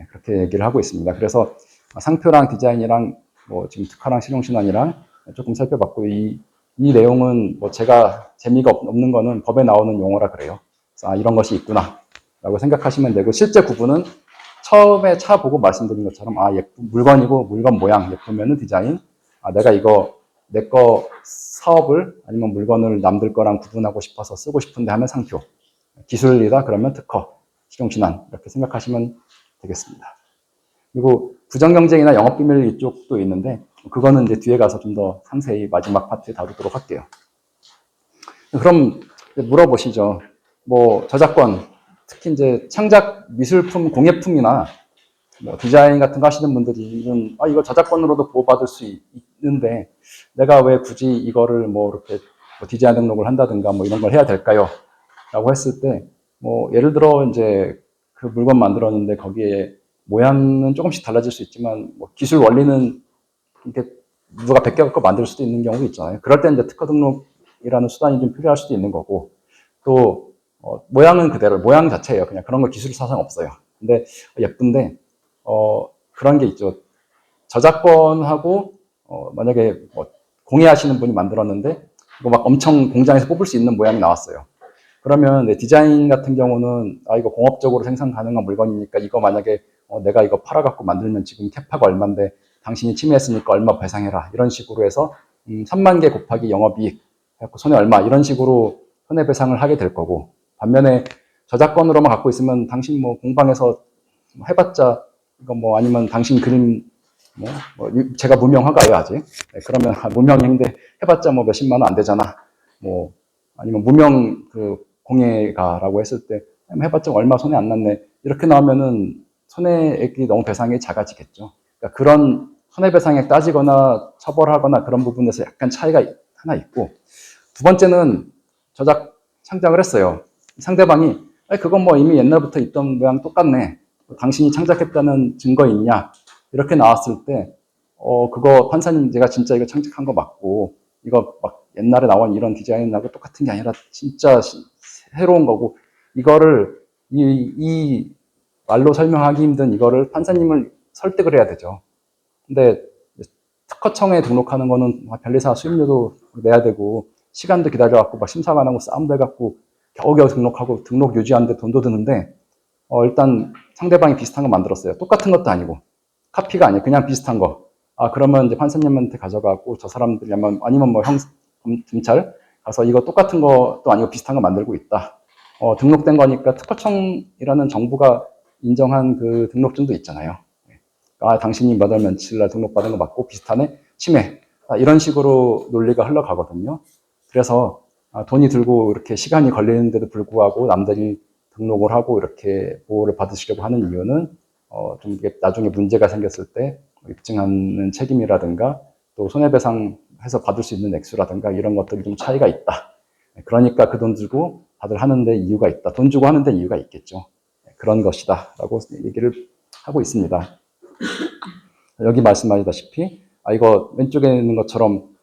그렇게 얘기를 하고 있습니다. 그래서 상표랑 디자인이랑 뭐 지금 특허랑 실용신안이랑 조금 살펴봤고, 이 이 내용은 뭐 제가 재미가 없는 거는 법에 나오는 용어라 그래요. 그래서 이런 것이 있구나 라고 생각하시면 되고, 실제 구분은 처음에 차 보고 말씀드린 것처럼 예쁜 물건이고 물건 모양 예쁘면은 디자인, 내가 이거 내 거 사업을 아니면 물건을 남들 거랑 구분하고 싶어서 쓰고 싶은데 하면 상표, 기술이다 그러면 특허, 실용신안 이렇게 생각하시면 되겠습니다. 그리고 부정경쟁이나 영업비밀 이쪽도 있는데 그거는 이제 뒤에 가서 좀 더 상세히 마지막 파트에 다루도록 할게요. 그럼 물어보시죠. 뭐 저작권, 특히 이제 창작 미술품, 공예품이나 뭐 디자인 같은 거 하시는 분들은 이거 저작권으로도 보호받을 수 있는데 내가 왜 굳이 이거를 뭐 이렇게 뭐 디자인 등록을 한다든가 뭐 이런 걸 해야 될까요? 라고 했을 때 뭐 예를 들어 이제 그 물건 만들었는데 거기에 모양은 조금씩 달라질 수 있지만 뭐 기술 원리는 이렇게 누가 베껴갖고 만들 수도 있는 경우도 있잖아요. 그럴 때 이제 특허 등록이라는 수단이 좀 필요할 수도 있는 거고, 또 모양은 그대로 모양 자체예요. 그냥 그런 거 기술 사상 없어요. 근데 예쁜데 그런 게 있죠. 저작권하고 만약에 뭐 공예하시는 분이 만들었는데 이거 막 엄청 공장에서 뽑을 수 있는 모양이 나왔어요. 그러면 디자인 같은 경우는 이거 공업적으로 생산 가능한 물건이니까 이거 만약에 내가 이거 팔아갖고 만들면 지금 캐파가 얼마인데 당신이 침해했으니까 얼마 배상해라 이런 식으로 해서 3만 개 곱하기 영업이익 해갖고 손해 얼마 이런 식으로 손해배상을 하게 될 거고, 반면에 저작권으로만 갖고 있으면 당신 뭐 공방에서 해봤자 이거 뭐 아니면 당신 그림 뭐 제가 무명화가예요 아직. 네, 그러면 무명인데 해봤자 뭐 몇십만 원 안 되잖아. 뭐 아니면 무명 그 공예가라고 했을 때 해봤자 얼마 손해 안 났네. 이렇게 나오면은 손해액이 너무 배상이 작아지겠죠. 그러니까 그런 손해배상액 따지거나 처벌하거나 그런 부분에서 약간 차이가 하나 있고, 두 번째는 창작을 했어요. 상대방이 그건 뭐 이미 옛날부터 있던 모양 똑같네. 당신이 창작했다는 증거 있냐? 이렇게 나왔을 때 그거 판사님 제가 진짜 이거 창작한 거 맞고 이거 막 옛날에 나온 이런 디자인하고 똑같은 게 아니라 진짜 새로운 거고, 이거를 이 말로 설명하기 힘든 이거를 판사님을 설득을 해야 되죠. 근데 특허청에 등록하는 거는 변리사 수임료도 내야 되고 시간도 기다려갖고 막 심사만 하고 싸움도 해갖고 겨우겨우 등록하고 등록 유지하는데 돈도 드는데 일단 상대방이 비슷한 거 만들었어요. 똑같은 것도 아니고 카피가 아니에요. 그냥 비슷한 거. 그러면 이제 판사님한테 가져가고 저 사람들이 아니면 뭐 검찰 가서 이거 똑같은 것도 아니고 비슷한 거 만들고 있다. 등록된 거니까 특허청이라는 정부가 인정한 그 등록증도 있잖아요. 당신이 몇 월 며칠 날 등록받은 거 맞고 비슷하네? 침해. 이런 식으로 논리가 흘러가거든요. 그래서 돈이 들고 이렇게 시간이 걸리는데도 불구하고 남들이 등록을 하고 이렇게 보호를 받으시려고 하는 이유는 좀 이게 나중에 문제가 생겼을 때 입증하는 책임이라든가 또 손해배상해서 받을 수 있는 액수라든가 이런 것들이 좀 차이가 있다. 그러니까 그 돈 들고 다들 하는데 이유가 있다. 돈 주고 하는데 이유가 있겠죠. 그런 것이다 라고 얘기를 하고 있습니다. 여기 말씀하셨다시피 이거 왼쪽에 있는 것처럼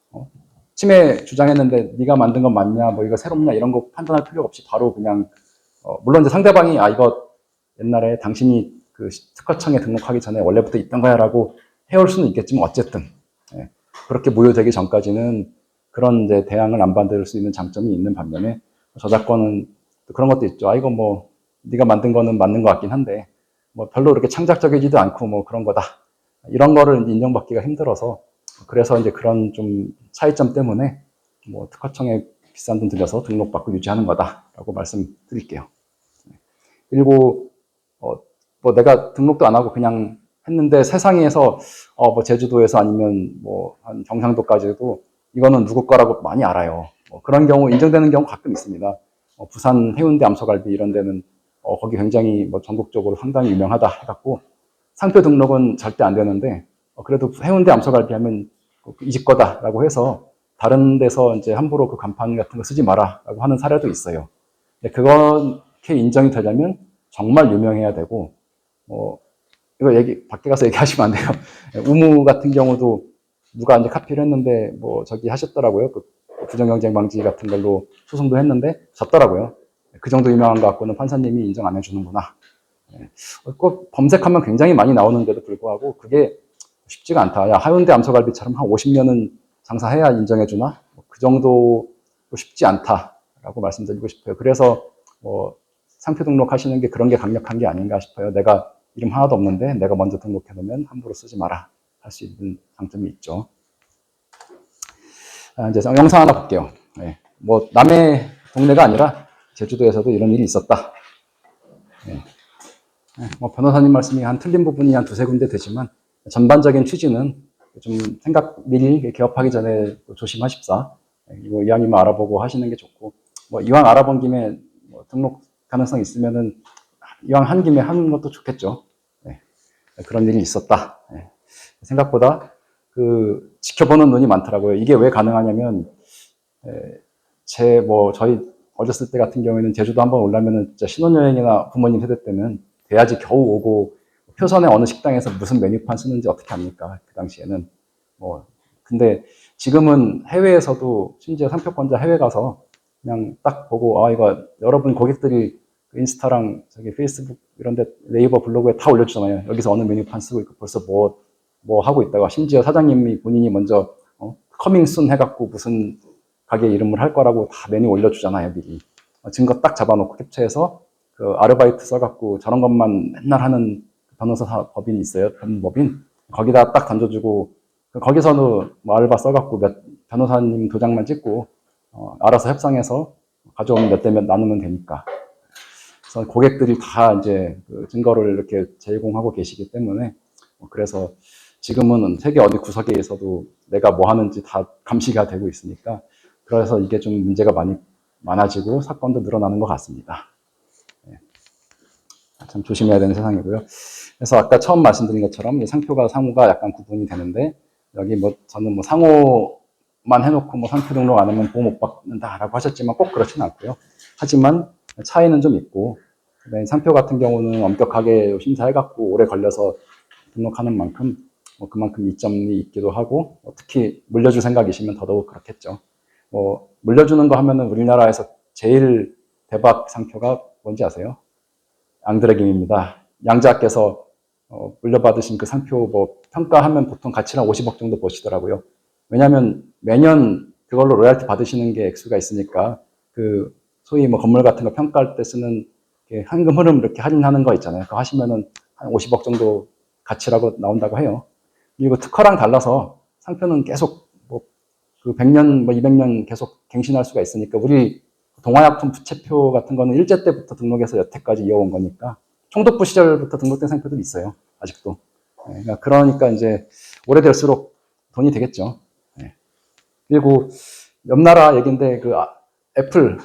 침해 주장했는데 네가 만든 건 맞냐 뭐 이거 새롭냐 이런 거 판단할 필요 없이 바로 그냥 물론 이제 상대방이 이거 옛날에 당신이 그 특허청에 등록하기 전에 원래부터 있던 거야 라고 해올 수는 있겠지만 어쨌든 그렇게 무효되기 전까지는 그런 이제 대항을 안 받을 수 있는 장점이 있는 반면에 저작권은 그런 것도 있죠. 이거 뭐 네가 만든 거는 맞는 것 같긴 한데 뭐 별로 그렇게 창작적이지도 않고 뭐 그런 거다. 이런 거를 인정받기가 힘들어서 그래서 이제 그런 좀 차이점 때문에 뭐 특허청에 비싼 돈 들여서 등록받고 유지하는 거다라고 말씀드릴게요. 그리고 뭐 내가 등록도 안 하고 그냥 했는데 세상에서 뭐 제주도에서 아니면 뭐 한 경상도까지도 이거는 누구 거라고 많이 알아요. 뭐 그런 경우 인정되는 경우 가끔 있습니다. 부산 해운대 암소갈비 이런 데는 거기 굉장히 뭐 전국적으로 상당히 유명하다 해갖고 상표 등록은 절대 안 되는데 그래도 해운대 암소갈비 하면 이 집 거다라고 해서 다른 데서 이제 함부로 그 간판 같은 거 쓰지 마라라고 하는 사례도 있어요. 근데 그렇게 인정이 되려면 정말 유명해야 되고 이거 밖에 가서 얘기하시면 안 돼요. 우무 같은 경우도 누가 이제 카피를 했는데 뭐 저기 하셨더라고요. 그 부정경쟁 방지 같은 걸로 소송도 했는데 졌더라고요. 그 정도 유명한 거 갖고는 판사님이 인정 안 해주는구나. 꼭 검색하면 굉장히 많이 나오는데도 불구하고 그게 쉽지가 않다. 야, 하운대 암소갈비처럼 한 50년은 장사해야 인정해주나? 그 정도 쉽지 않다라고 말씀드리고 싶어요. 그래서 상표 등록하시는 게 그런 게 강력한 게 아닌가 싶어요. 내가 이름 하나도 없는데 내가 먼저 등록해 놓으면 함부로 쓰지 마라 할 수 있는 장점이 있죠. 이제 영상 하나 볼게요. 네. 뭐 남의 동네가 아니라 제주도에서도 이런 일이 있었다. 네. 뭐 변호사님 말씀이 한 틀린 부분이 한 두세 군데 되지만 전반적인 취지는 좀 미리 개업하기 전에 조심하십사. 이거 이왕이면 알아보고 하시는 게 좋고, 뭐 이왕 알아본 김에 뭐 등록 가능성 있으면은 이왕 한 김에 하는 것도 좋겠죠. 네. 그런 일이 있었다. 네. 생각보다 지켜보는 눈이 많더라고요. 이게 왜 가능하냐면 저희 어렸을 때 같은 경우에는 제주도 한번 오려면은 진짜 신혼여행이나 부모님 세대 때는 돼야지 겨우 오고, 표선에 어느 식당에서 무슨 메뉴판 쓰는지 어떻게 합니까? 그 당시에는. 근데 지금은 해외에서도 심지어 상표권자 해외 가서 그냥 딱 보고, 이거 여러분 고객들이 인스타랑 페이스북 이런 데 네이버 블로그에 다 올려주잖아요. 여기서 어느 메뉴판 쓰고 있고 벌써 뭐 하고 있다가, 심지어 사장님이 본인이 먼저 커밍 순 해갖고 무슨 가게 이름을 할 거라고 다 메뉴 올려주잖아요, 미리. 증거 딱 잡아놓고 캡처해서 아르바이트 써갖고 저런 것만 맨날 하는 변호사 법인이 있어요. 법인. 거기다 딱 던져주고, 거기서는 뭐 알바 써갖고 변호사님 도장만 찍고, 알아서 협상해서 가져오면 몇 대 몇 나누면 되니까. 그래서 고객들이 다 이제 증거를 이렇게 제공하고 계시기 때문에, 그래서 지금은 세계 어디 구석에서도 내가 뭐 하는지 다 감시가 되고 있으니까, 그래서 이게 좀 문제가 많아지고 사건도 늘어나는 것 같습니다. 참 조심해야 되는 세상이고요. 그래서 아까 처음 말씀드린 것처럼 상표가 상호가 약간 구분이 되는데, 여기 저는 상호만 해놓고 상표 등록 안 하면 보험 못 받는다라고 하셨지만 꼭 그렇지는 않고요. 하지만 차이는 좀 있고, 상표 같은 경우는 엄격하게 심사해갖고 오래 걸려서 등록하는 만큼 그만큼 이점이 있기도 하고, 특히 물려줄 생각이시면 더더욱 그렇겠죠. 물려주는 거 하면은 우리나라에서 제일 대박 상표가 뭔지 아세요? 앙드레김입니다. 양자께서 물려받으신 그 상표 평가하면 보통 가치는 50억 정도 보시더라고요. 왜냐하면 매년 그걸로 로얄티 받으시는 게 액수가 있으니까, 소위 건물 같은 거 평가할 때 쓰는 현금 흐름 이렇게 할인하는 거 있잖아요. 그거 하시면은 한 50억 정도 가치라고 나온다고 해요. 그리고 특허랑 달라서 상표는 계속 100년, 200년 계속 갱신할 수가 있으니까, 우리 동화약품 부채표 같은 거는 일제 때부터 등록해서 여태까지 이어온 거니까, 총독부 시절부터 등록된 상표들이 있어요. 아직도. 그러니까 이제 오래될수록 돈이 되겠죠. 그리고 옆 나라 얘기인데, 애플,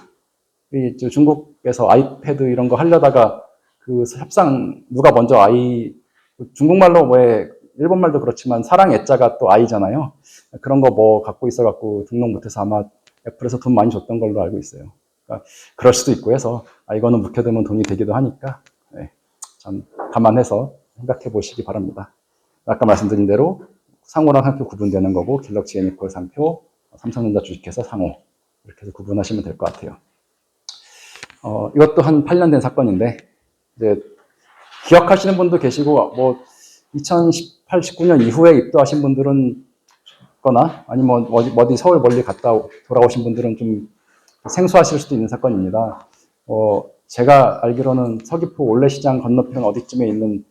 중국에서 아이패드 이런 거 하려다가 협상 누가 먼저 중국말로 일본말도 그렇지만 사랑 애자가 또 아이잖아요. 그런 거 갖고 있어갖고 등록 못해서 아마 애플에서 돈 많이 줬던 걸로 알고 있어요. 그러니까 그럴 수도 있고 해서, 이거는 묵혀두면 돈이 되기도 하니까, 참 감안해서 생각해 보시기 바랍니다. 아까 말씀드린 대로 상호랑 상표 구분되는 거고, 갤럭시 애니콜 상표, 삼성전자 주식회사 상호, 이렇게 해서 구분하시면 될 것 같아요. 이것도 한 8년 된 사건인데, 이제 기억하시는 분도 계시고, 2018, 19년 이후에 입도하신 분들은 거나, 아니면 어디 서울 멀리 갔다 돌아오신 분들은 좀 생소하실 수도 있는 사건입니다. 제가 알기로는 서귀포 올레시장 건너편 어디쯤에 있는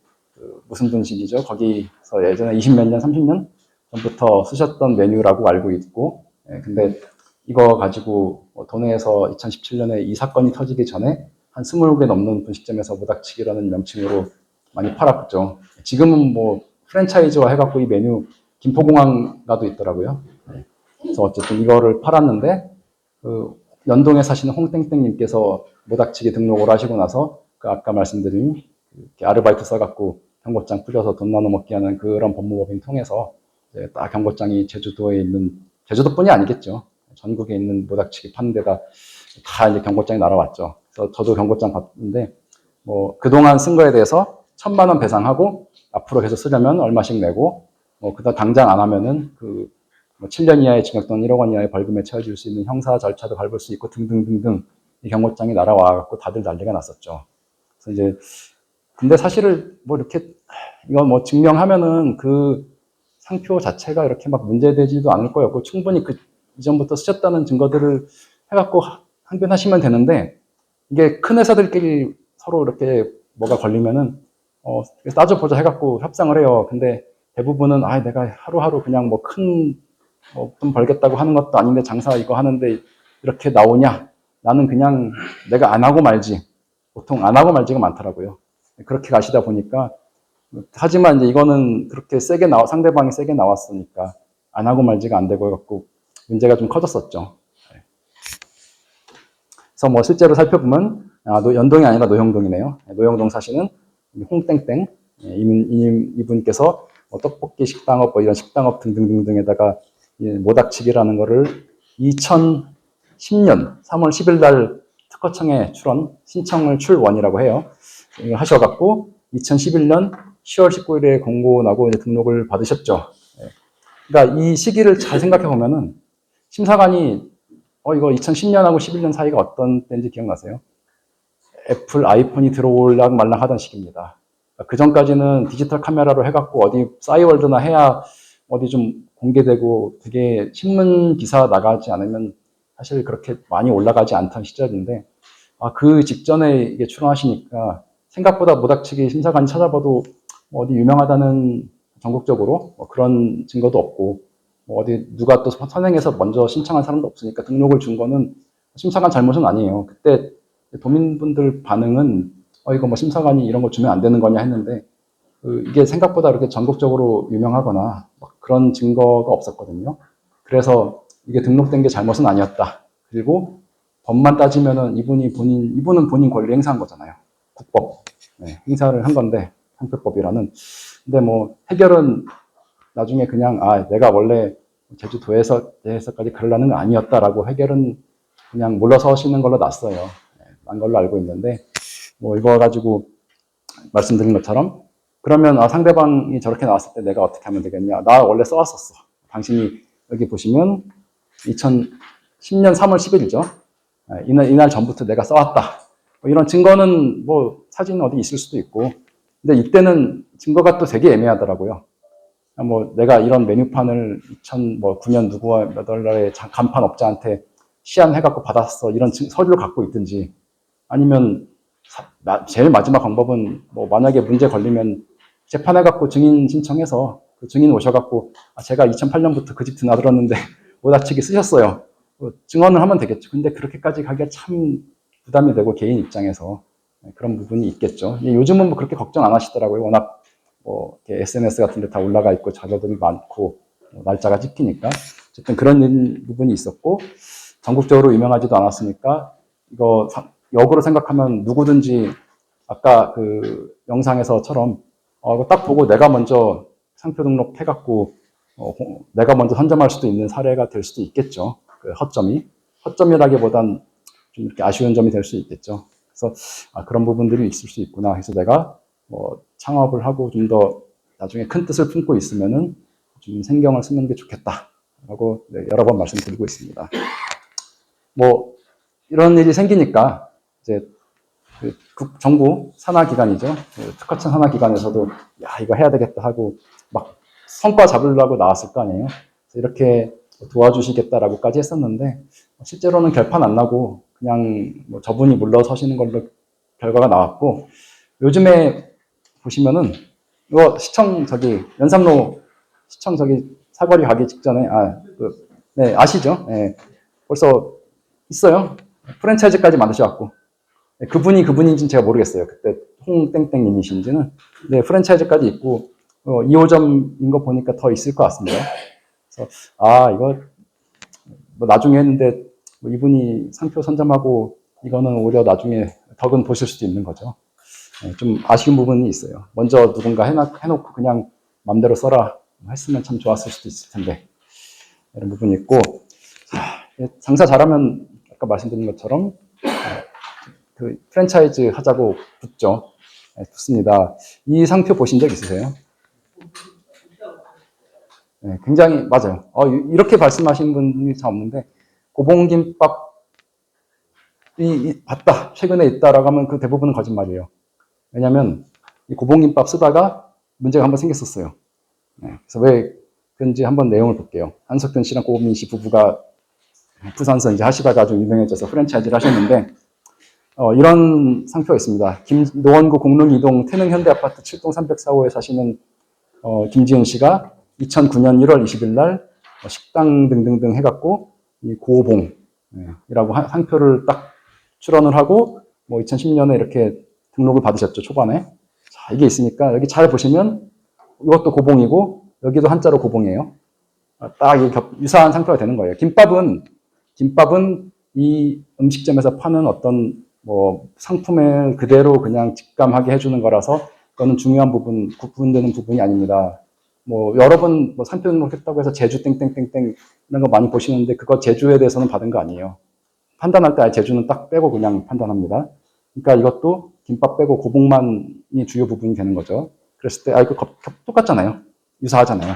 무슨 분식이죠? 거기서 예전에 20몇 년, 30년 전부터 쓰셨던 메뉴라고 알고 있고, 근데 이거 가지고 도내에서 2017년에 이 사건이 터지기 전에 한 20개 넘는 분식점에서 모닥치기라는 명칭으로 많이 팔았죠. 지금은 프랜차이즈화 해갖고 이 메뉴 김포공항 가도 있더라고요. 그래서 어쨌든 이거를 팔았는데, 연동에 사시는 홍땡땡님께서 모닥치기 등록을 하시고 나서 아까 말씀드린 아르바이트 써갖고 경고장 뿌려서 돈 나눠 먹게 하는 그런 법무법인 통해서 딱 경고장이 제주도에 있는, 제주도뿐이 아니겠죠. 전국에 있는 모닥치기 파는 데다 다 이제 경고장이 날아왔죠. 그래서 저도 경고장 받는데, 그동안 쓴 거에 대해서 1,000만 원 배상하고 앞으로 계속 쓰려면 얼마씩 내고, 그다음 당장 안 하면은 7년 이하의 징역 또는 1억 원 이하의 벌금에 처해질 수 있는 형사 절차도 밟을 수 있고 등등등등, 이 경고장이 날아와갖고 다들 난리가 났었죠. 그래서 이제 근데 사실을 이렇게 이거 증명하면은 상표 자체가 이렇게 막 문제되지도 않을 거였고, 충분히 이전부터 쓰셨다는 증거들을 해갖고 항변하시면 되는데, 이게 큰 회사들끼리 서로 이렇게 뭐가 걸리면은, 따져보자 해갖고 협상을 해요. 근데 대부분은, 내가 하루하루 그냥 뭐 돈 벌겠다고 하는 것도 아닌데 장사 이거 하는데 이렇게 나오냐? 나는 그냥 내가 안 하고 말지. 보통 안 하고 말지가 많더라고요. 그렇게 가시다 보니까, 하지만 이제 이거는 그렇게 상대방이 세게 나왔으니까 안 하고 말지가 안 되고 갖고 문제가 좀 커졌었죠. 그래서 뭐 실제로 살펴보면, 연동이 아니라 노형동이네요. 노형동 사시는 홍땡땡, 이분께서 떡볶이 식당업, 이런 식당업 등등등등에다가 모닥치기라는 거를 2010년 3월 10일 날 특허청에 신청을 출원이라고 해요. 하셔갖고 2011년 10월 19일에 공고 나고 이제 등록을 받으셨죠. 그러니까 이 시기를 잘 생각해 보면은 심사관이 이거 2010년하고 11년 사이가 어떤 때인지 기억나세요? 애플 아이폰이 들어올락 말락 하던 시기입니다. 그 전까지는 디지털 카메라로 해갖고 어디 싸이월드나 해야 어디 좀 공개되고 되게 신문 기사 나가지 않으면 사실 그렇게 많이 올라가지 않던 시절인데, 그 직전에 이게 출원하시니까 생각보다 모닥치기 심사관이 찾아봐도 어디 유명하다는 전국적으로 그런 증거도 없고, 어디 누가 또 선행해서 먼저 신청한 사람도 없으니까 등록을 준 거는 심사관 잘못은 아니에요. 그때 도민분들 반응은 이거 뭐 심사관이 이런 거 주면 안 되는 거냐 했는데, 이게 생각보다 그렇게 전국적으로 유명하거나 그런 증거가 없었거든요. 그래서 이게 등록된 게 잘못은 아니었다. 그리고 법만 따지면은 이분은 본인 권리 행사한 거잖아요. 국법. 행사를 한 건데, 상표법이라는. 근데 뭐 해결은 나중에 그냥 내가 원래 제주도에서까지 그러려는 거 아니었다라고 해결은 그냥 물러서시는 걸로 났어요. 난 걸로 알고 있는데, 뭐 이거 가지고 말씀드린 것처럼, 그러면 상대방이 저렇게 나왔을 때 내가 어떻게 하면 되겠냐? 나 원래 써왔었어. 당신이 여기 보시면 2010년 3월 10일이죠. 이날 전부터 내가 써왔다. 뭐 이런 증거는 뭐 사진 어디 있을 수도 있고, 근데 이때는 증거가 또 되게 애매하더라고요. 뭐 내가 이런 메뉴판을 2009년 누구와 몇 월날에 간판 업자한테 시안해갖고 받았어. 이런 서류를 갖고 있든지, 아니면 제일 마지막 방법은 뭐 만약에 문제 걸리면 재판해갖고 증인 신청해서 그 증인 오셔갖고 제가 2008년부터 그 집 드나들었는데 모닥치기 쓰셨어요. 증언을 하면 되겠죠. 근데 그렇게까지 가기가 참 부담이 되고 개인 입장에서 그런 부분이 있겠죠. 요즘은 뭐 그렇게 걱정 안 하시더라고요. 워낙 뭐 SNS 같은 데 다 올라가 있고 자료들이 많고 날짜가 찍히니까. 어쨌든 그런 부분이 있었고, 전국적으로 유명하지도 않았으니까 이거 역으로 생각하면 누구든지 아까 그 영상에서처럼 이거 딱 보고 내가 먼저 상표 등록해갖고 내가 먼저 선점할 수도 있는 사례가 될 수도 있겠죠. 그 허점이라기보단 좀 이렇게 아쉬운 점이 될 수 있겠죠. 그래서 그런 부분들이 있을 수 있구나. 그래서 내가 뭐 창업을 하고 좀 더 나중에 큰 뜻을 품고 있으면은 좀 신경을 쓰는 게 좋겠다라고 여러 번 말씀드리고 있습니다. 뭐 이런 일이 생기니까 이제 그 정부 산하기관이죠. 그 특허청 산하기관에서도 이거 해야 되겠다 하고 막 성과 잡으려고 나왔을 거 아니에요. 그래서 이렇게 도와주시겠다라고까지 했었는데 실제로는 결판 안 나고 그냥 뭐 저분이 물러서시는 걸로 결과가 나왔고, 요즘에 보시면은 이거 연삼로 시청 사거리 가기 직전에 아시죠? 네, 벌써 있어요. 프랜차이즈까지 만드셔갖고. 그분인지는 제가 모르겠어요. 그때 홍땡땡님이신지는. 네, 프랜차이즈까지 있고 2호점인 거 보니까 더 있을 것 같습니다. 그래서 이거 뭐 나중에 했는데 뭐 이분이 상표 선점하고 이거는 오히려 나중에 덕은 보실 수도 있는 거죠. 좀 아쉬운 부분이 있어요. 먼저 누군가 해놓고 그냥 맘대로 써라 했으면 참 좋았을 수도 있을 텐데, 이런 부분이 있고, 장사 잘하면 아까 말씀드린 것처럼 그 프랜차이즈 하자고 붙죠. 붙습니다. 이 상표 보신 적 있으세요? 네, 굉장히 맞아요. 이렇게 말씀하시는 분이 참 없는데, 고봉김밥이 봤다, 최근에 있다라고 하면 그 대부분은 거짓말이에요. 왜냐하면 이 고봉김밥 쓰다가 문제가 한번 생겼었어요. 그래서 왜 그런지 한번 내용을 볼게요. 한석균 씨랑 고은민 씨 부부가 부산서 이제 하시다가 아주 유명해져서 프랜차이즈를 하셨는데, 이런 상표가 있습니다. 노원구 공릉 2동 태릉 현대아파트 7동 304호에 사시는 김지은 씨가 2009년 1월 20일 날 식당 등등등 해갖고 이 고봉이라고 상표를 딱 출원을 하고 2010년에 이렇게 등록을 받으셨죠, 초반에. 자, 이게 있으니까 여기 잘 보시면 이것도 고봉이고 여기도 한자로 고봉이에요. 딱 유사한 상표가 되는 거예요. 김밥은 이 음식점에서 파는 어떤 상품을 그대로 그냥 직감하게 해주는 거라서 그거는 중요한 구분되는 부분이 아닙니다. 여러 번 상표 등록했다고 해서 제주 땡땡땡땡 이런 거 많이 보시는데 그거 제주에 대해서는 받은 거 아니에요. 판단할 때 아예 제주는 딱 빼고 그냥 판단합니다. 그러니까 이것도 김밥 빼고 고봉만이 주요 부분이 되는 거죠. 그랬을 때 이거 똑같잖아요. 유사하잖아요.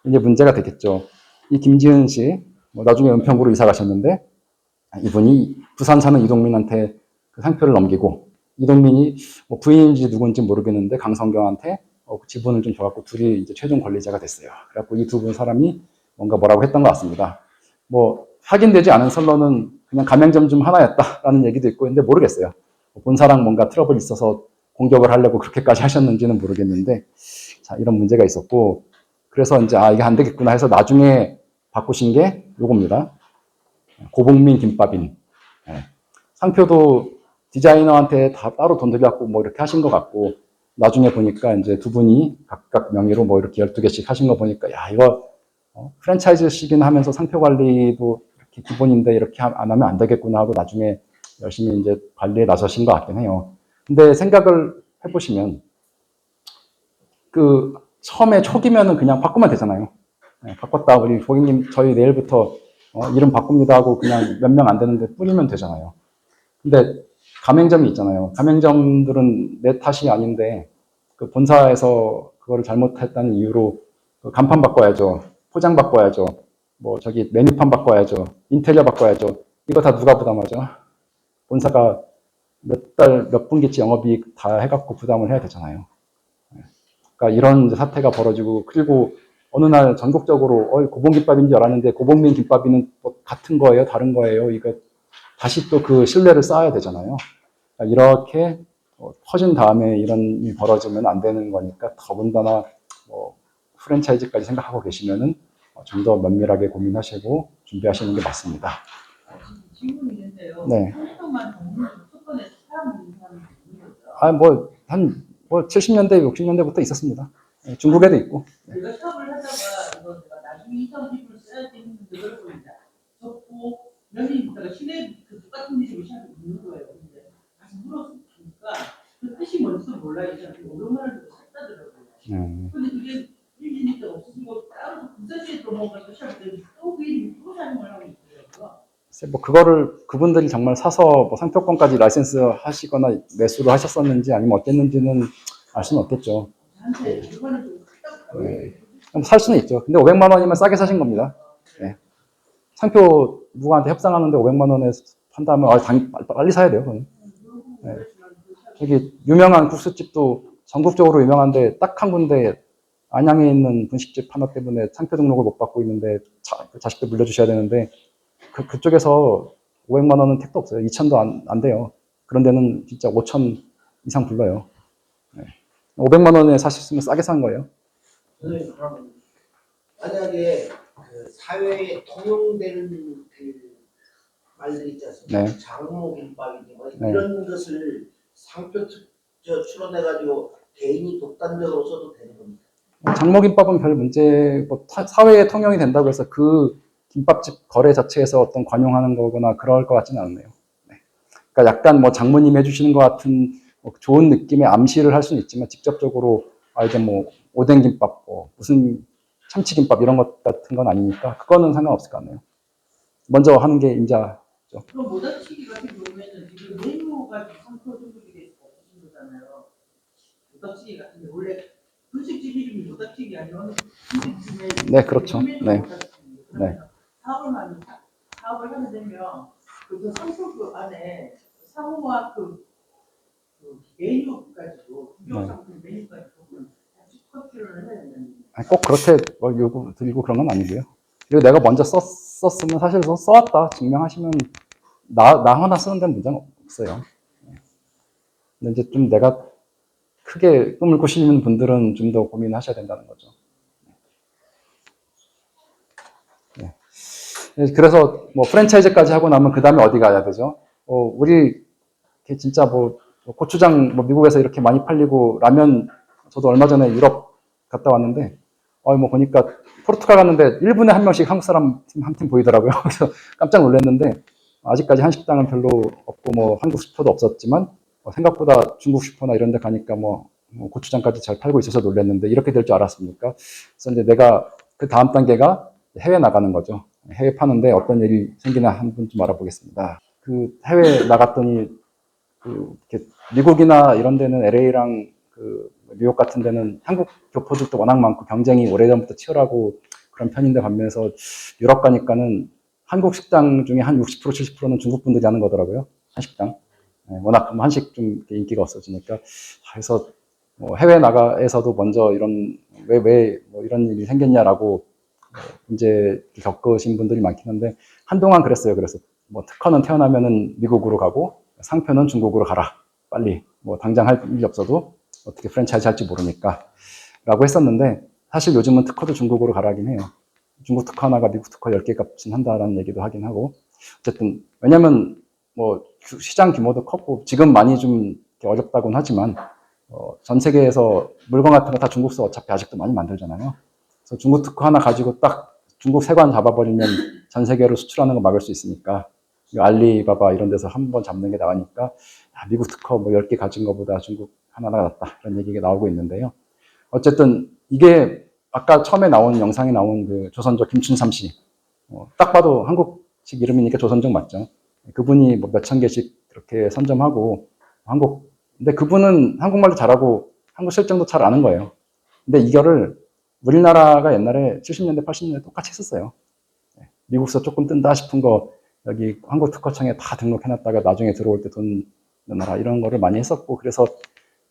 이제 문제가 되겠죠. 이 김지은 씨 나중에 은평구로 이사 가셨는데 이분이 부산 사는 이동민한테 그 상표를 넘기고 이동민이 부인인지 누군지 모르겠는데 강성경한테 지분을 좀 줘갖고 둘이 이제 최종 권리자가 됐어요. 그래갖고 이 두 분 사람이 뭔가 뭐라고 했던 것 같습니다. 확인되지 않은 선로는 그냥 가맹점 중 하나였다라는 얘기도 있고 근데 모르겠어요. 본사랑 뭔가 트러블이 있어서 공격을 하려고 그렇게까지 하셨는지는 모르겠는데 자 이런 문제가 있었고 그래서 이제 이게 안 되겠구나 해서 나중에 바꾸신 게 요겁니다. 고봉민 김밥인. 상표도 디자이너한테 다 따로 돈 들여갖고 이렇게 하신 것 같고 나중에 보니까 이제 두 분이 각각 명의로 이렇게 12개씩 하신 거 보니까 이거 프랜차이즈식이긴 하면서 상표 관리도 이렇게 기본인데 이렇게 안 하면 안 되겠구나 하고 나중에 열심히 이제 관리에 나서신 것 같긴 해요. 근데 생각을 해보시면 처음에 초기면은 그냥 바꾸면 되잖아요. 바꿨다 우리 고객님 저희 내일부터 이름 바꿉니다 하고 그냥 몇 명 안 되는데 뿌리면 되잖아요. 근데 가맹점이 있잖아요. 가맹점들은 내 탓이 아닌데 그 본사에서 그거를 잘못했다는 이유로 간판 바꿔야죠. 포장 바꿔야죠. 메뉴판 바꿔야죠. 인테리어 바꿔야죠. 이거 다 누가 부담하죠? 본사가 몇 분기치 영업이익 다 해갖고 부담을 해야 되잖아요. 그러니까 이런 사태가 벌어지고 그리고 어느 날 전국적으로 고봉김밥인 줄 알았는데 고봉민 김밥이는 같은 거예요? 다른 거예요? 이거 다시 또 그 신뢰를 쌓아야 되잖아요. 그러니까 이렇게 터진 다음에 이런 일이 벌어지면 안 되는 거니까 더군다나 프랜차이즈까지 생각하고 계시면은 좀 더 면밀하게 고민하시고 준비하시는 게 맞습니다. 질문이 있는데요. 네. 한동안 정부에서 사람 있는 사람이 있는 거죠? 한 70년대, 60년대부터 있었습니다. 중국에도 있고. 내가 사업을 하다가 내가 나중에 이상 기술을 써야 되는데 그걸 보니까 적고 몇년 있다가 시내 똑같은 일을 시작하고 있는 거예요. 근데 다시 물어보니까 그 뜻이 뭔지도 몰라요. 저한테 500만 원을 샀다더라고요. 근데 그게 1년 있다가 없어지고 따로 부서지에 또 뭔가 시작되면 또 그 일이 또 사용을 하고 있더라고요. 그거를 그분들이 정말 사서 상표권까지 라이센스 하시거나 매수를 하셨었는지 아니면 어땠는지는 알 수는 없겠죠. 살 수는 있죠. 근데 500만 원이면 싸게 사신 겁니다. 네. 상표 누구한테 협상하는데 500만 원에 판다면 빨리 사야 돼요. 그건. 네. 저기 유명한 국수집도 전국적으로 유명한데 딱 한 군데 안양에 있는 분식집 하나 때문에 상표 등록을 못 받고 있는데 자식들 물려주셔야 되는데 그쪽에서 500만 원은 택도 없어요. 2천도 안 돼요. 그런 데는 진짜 5천 이상 불러요. 네. 500만 원에 사셨으면 싸게 산 거예요. 선생님, 그러면 만약에 그 사회에 통용되는 그 말들 있지 않습니까? 네. 장모김밥이니 네. 이런 것을 상표 출원해가지고 개인이 독단적으로 써도 되는 겁니다. 장모김밥은 별 문제, 사회에 통용이 된다고 해서 그 김밥집 거래 자체에서 어떤 관용하는 거거나 그럴 것 같지는 않네요. 네. 그러니까 약간 장모님이 해주시는 것 같은 좋은 느낌의 암시를 할 수는 있지만 직접적으로 이제 오뎅김밥, 무슨 참치김밥 이런 것 같은 건 아니니까 그거는 상관없을 것 같네요. 먼저 하는 게 임자죠. 그럼 모닥치기 같은 경우에는 지금 메뉴가 상표 등록이 돼서 없으신 거잖아요. 모닥치기 같은 게 원래 분식집 이름이 모닥치기 아니면 분식집에 네, 그렇죠. 네. 네. 사업을 하게 되면 그 상표 그 안에 상호와 그 메뉴까지도 구경 상품 메뉴까지 커피를 해야 되는. 꼭 그렇게 요구 드리고 그런 건 아니고요. 그리고 내가 먼저 썼으면 사실 써왔다 증명하시면 나 하나 쓰는 데는 문제는 없어요. 근데 이제 좀 내가 크게 꿈을 꾸시는 분들은 좀 더 고민하셔야 된다는 거죠. 네. 그래서 뭐 프랜차이즈까지 하고 나면 그 다음에 어디 가야 되죠? 우리 진짜 뭐 고추장 뭐 미국에서 이렇게 많이 팔리고 라면 저도 얼마 전에 유럽 갔다 왔는데 뭐 보니까 포르투갈 갔는데 1분에 한 명씩 한국 사람 한 팀 보이더라고요. 그래서 깜짝 놀랐는데 아직까지 한식당은 별로 없고 뭐 한국 슈퍼도 없었지만 생각보다 중국 슈퍼나 이런 데 가니까 뭐 고추장까지 잘 팔고 있어서 놀랐는데 이렇게 될 줄 알았습니까? 그래서 이제 내가 그 다음 단계가 해외 나가는 거죠. 해외 파는데 어떤 일이 생기나 한 번 좀 알아보겠습니다. 그 해외 나갔더니 이렇게 미국이나 이런 데는 LA랑 뉴욕 같은 데는 한국 교포들도 워낙 많고 경쟁이 오래전부터 치열하고 그런 편인데 반면에서 유럽 가니까는 한국 식당 중에 한 60% 70%는 중국 분들이 하는 거더라고요. 한식당. 워낙 한식 좀 인기가 없어지니까. 그래서 해외 나가에서도 먼저 이런 왜 이런 일이 생겼냐라고 문제 겪으신 분들이 많긴 한데 한동안 그랬어요. 그래서 뭐 특허는 태어나면은 미국으로 가고 상표는 중국으로 가라. 빨리. 뭐 당장 할 일이 없어도 어떻게 프랜차이즈 할지 모르니까 라고 했었는데 사실 요즘은 특허도 중국으로 가라긴 해요. 중국 특허 하나가 미국 특허 10개 값은 한다라는 얘기도 하긴 하고 어쨌든 왜냐면 뭐 시장 규모도 컸고 지금 많이 좀 어렵다고는 하지만 전 세계에서 물건 같은 거 다 중국서 어차피 아직도 많이 만들잖아요. 그래서 중국 특허 하나 가지고 딱 중국 세관 잡아버리면 전 세계로 수출하는 거 막을 수 있으니까 알리바바 이런 데서 한 번 잡는 게 나으니까 미국 특허 뭐 10개 가진 것보다 중국 하나가 낫다 이런 얘기가 나오고 있는데요. 어쨌든 이게 아까 처음에 나온 영상에 나온 그 조선족 김춘삼 씨 딱 봐도 한국식 이름이니까 조선족 맞죠? 그분이 뭐 몇천 개씩 그렇게 선점하고 근데 그분은 한국말도 잘하고 한국 실정도 잘 아는 거예요. 근데 이거를 우리나라가 옛날에 70년대 80년대 똑같이 했었어요. 미국서 조금 뜬다 싶은 거 여기 한국 특허청에 다 등록해놨다가 나중에 들어올 때 돈 내놔라 이런 거를 많이 했었고 그래서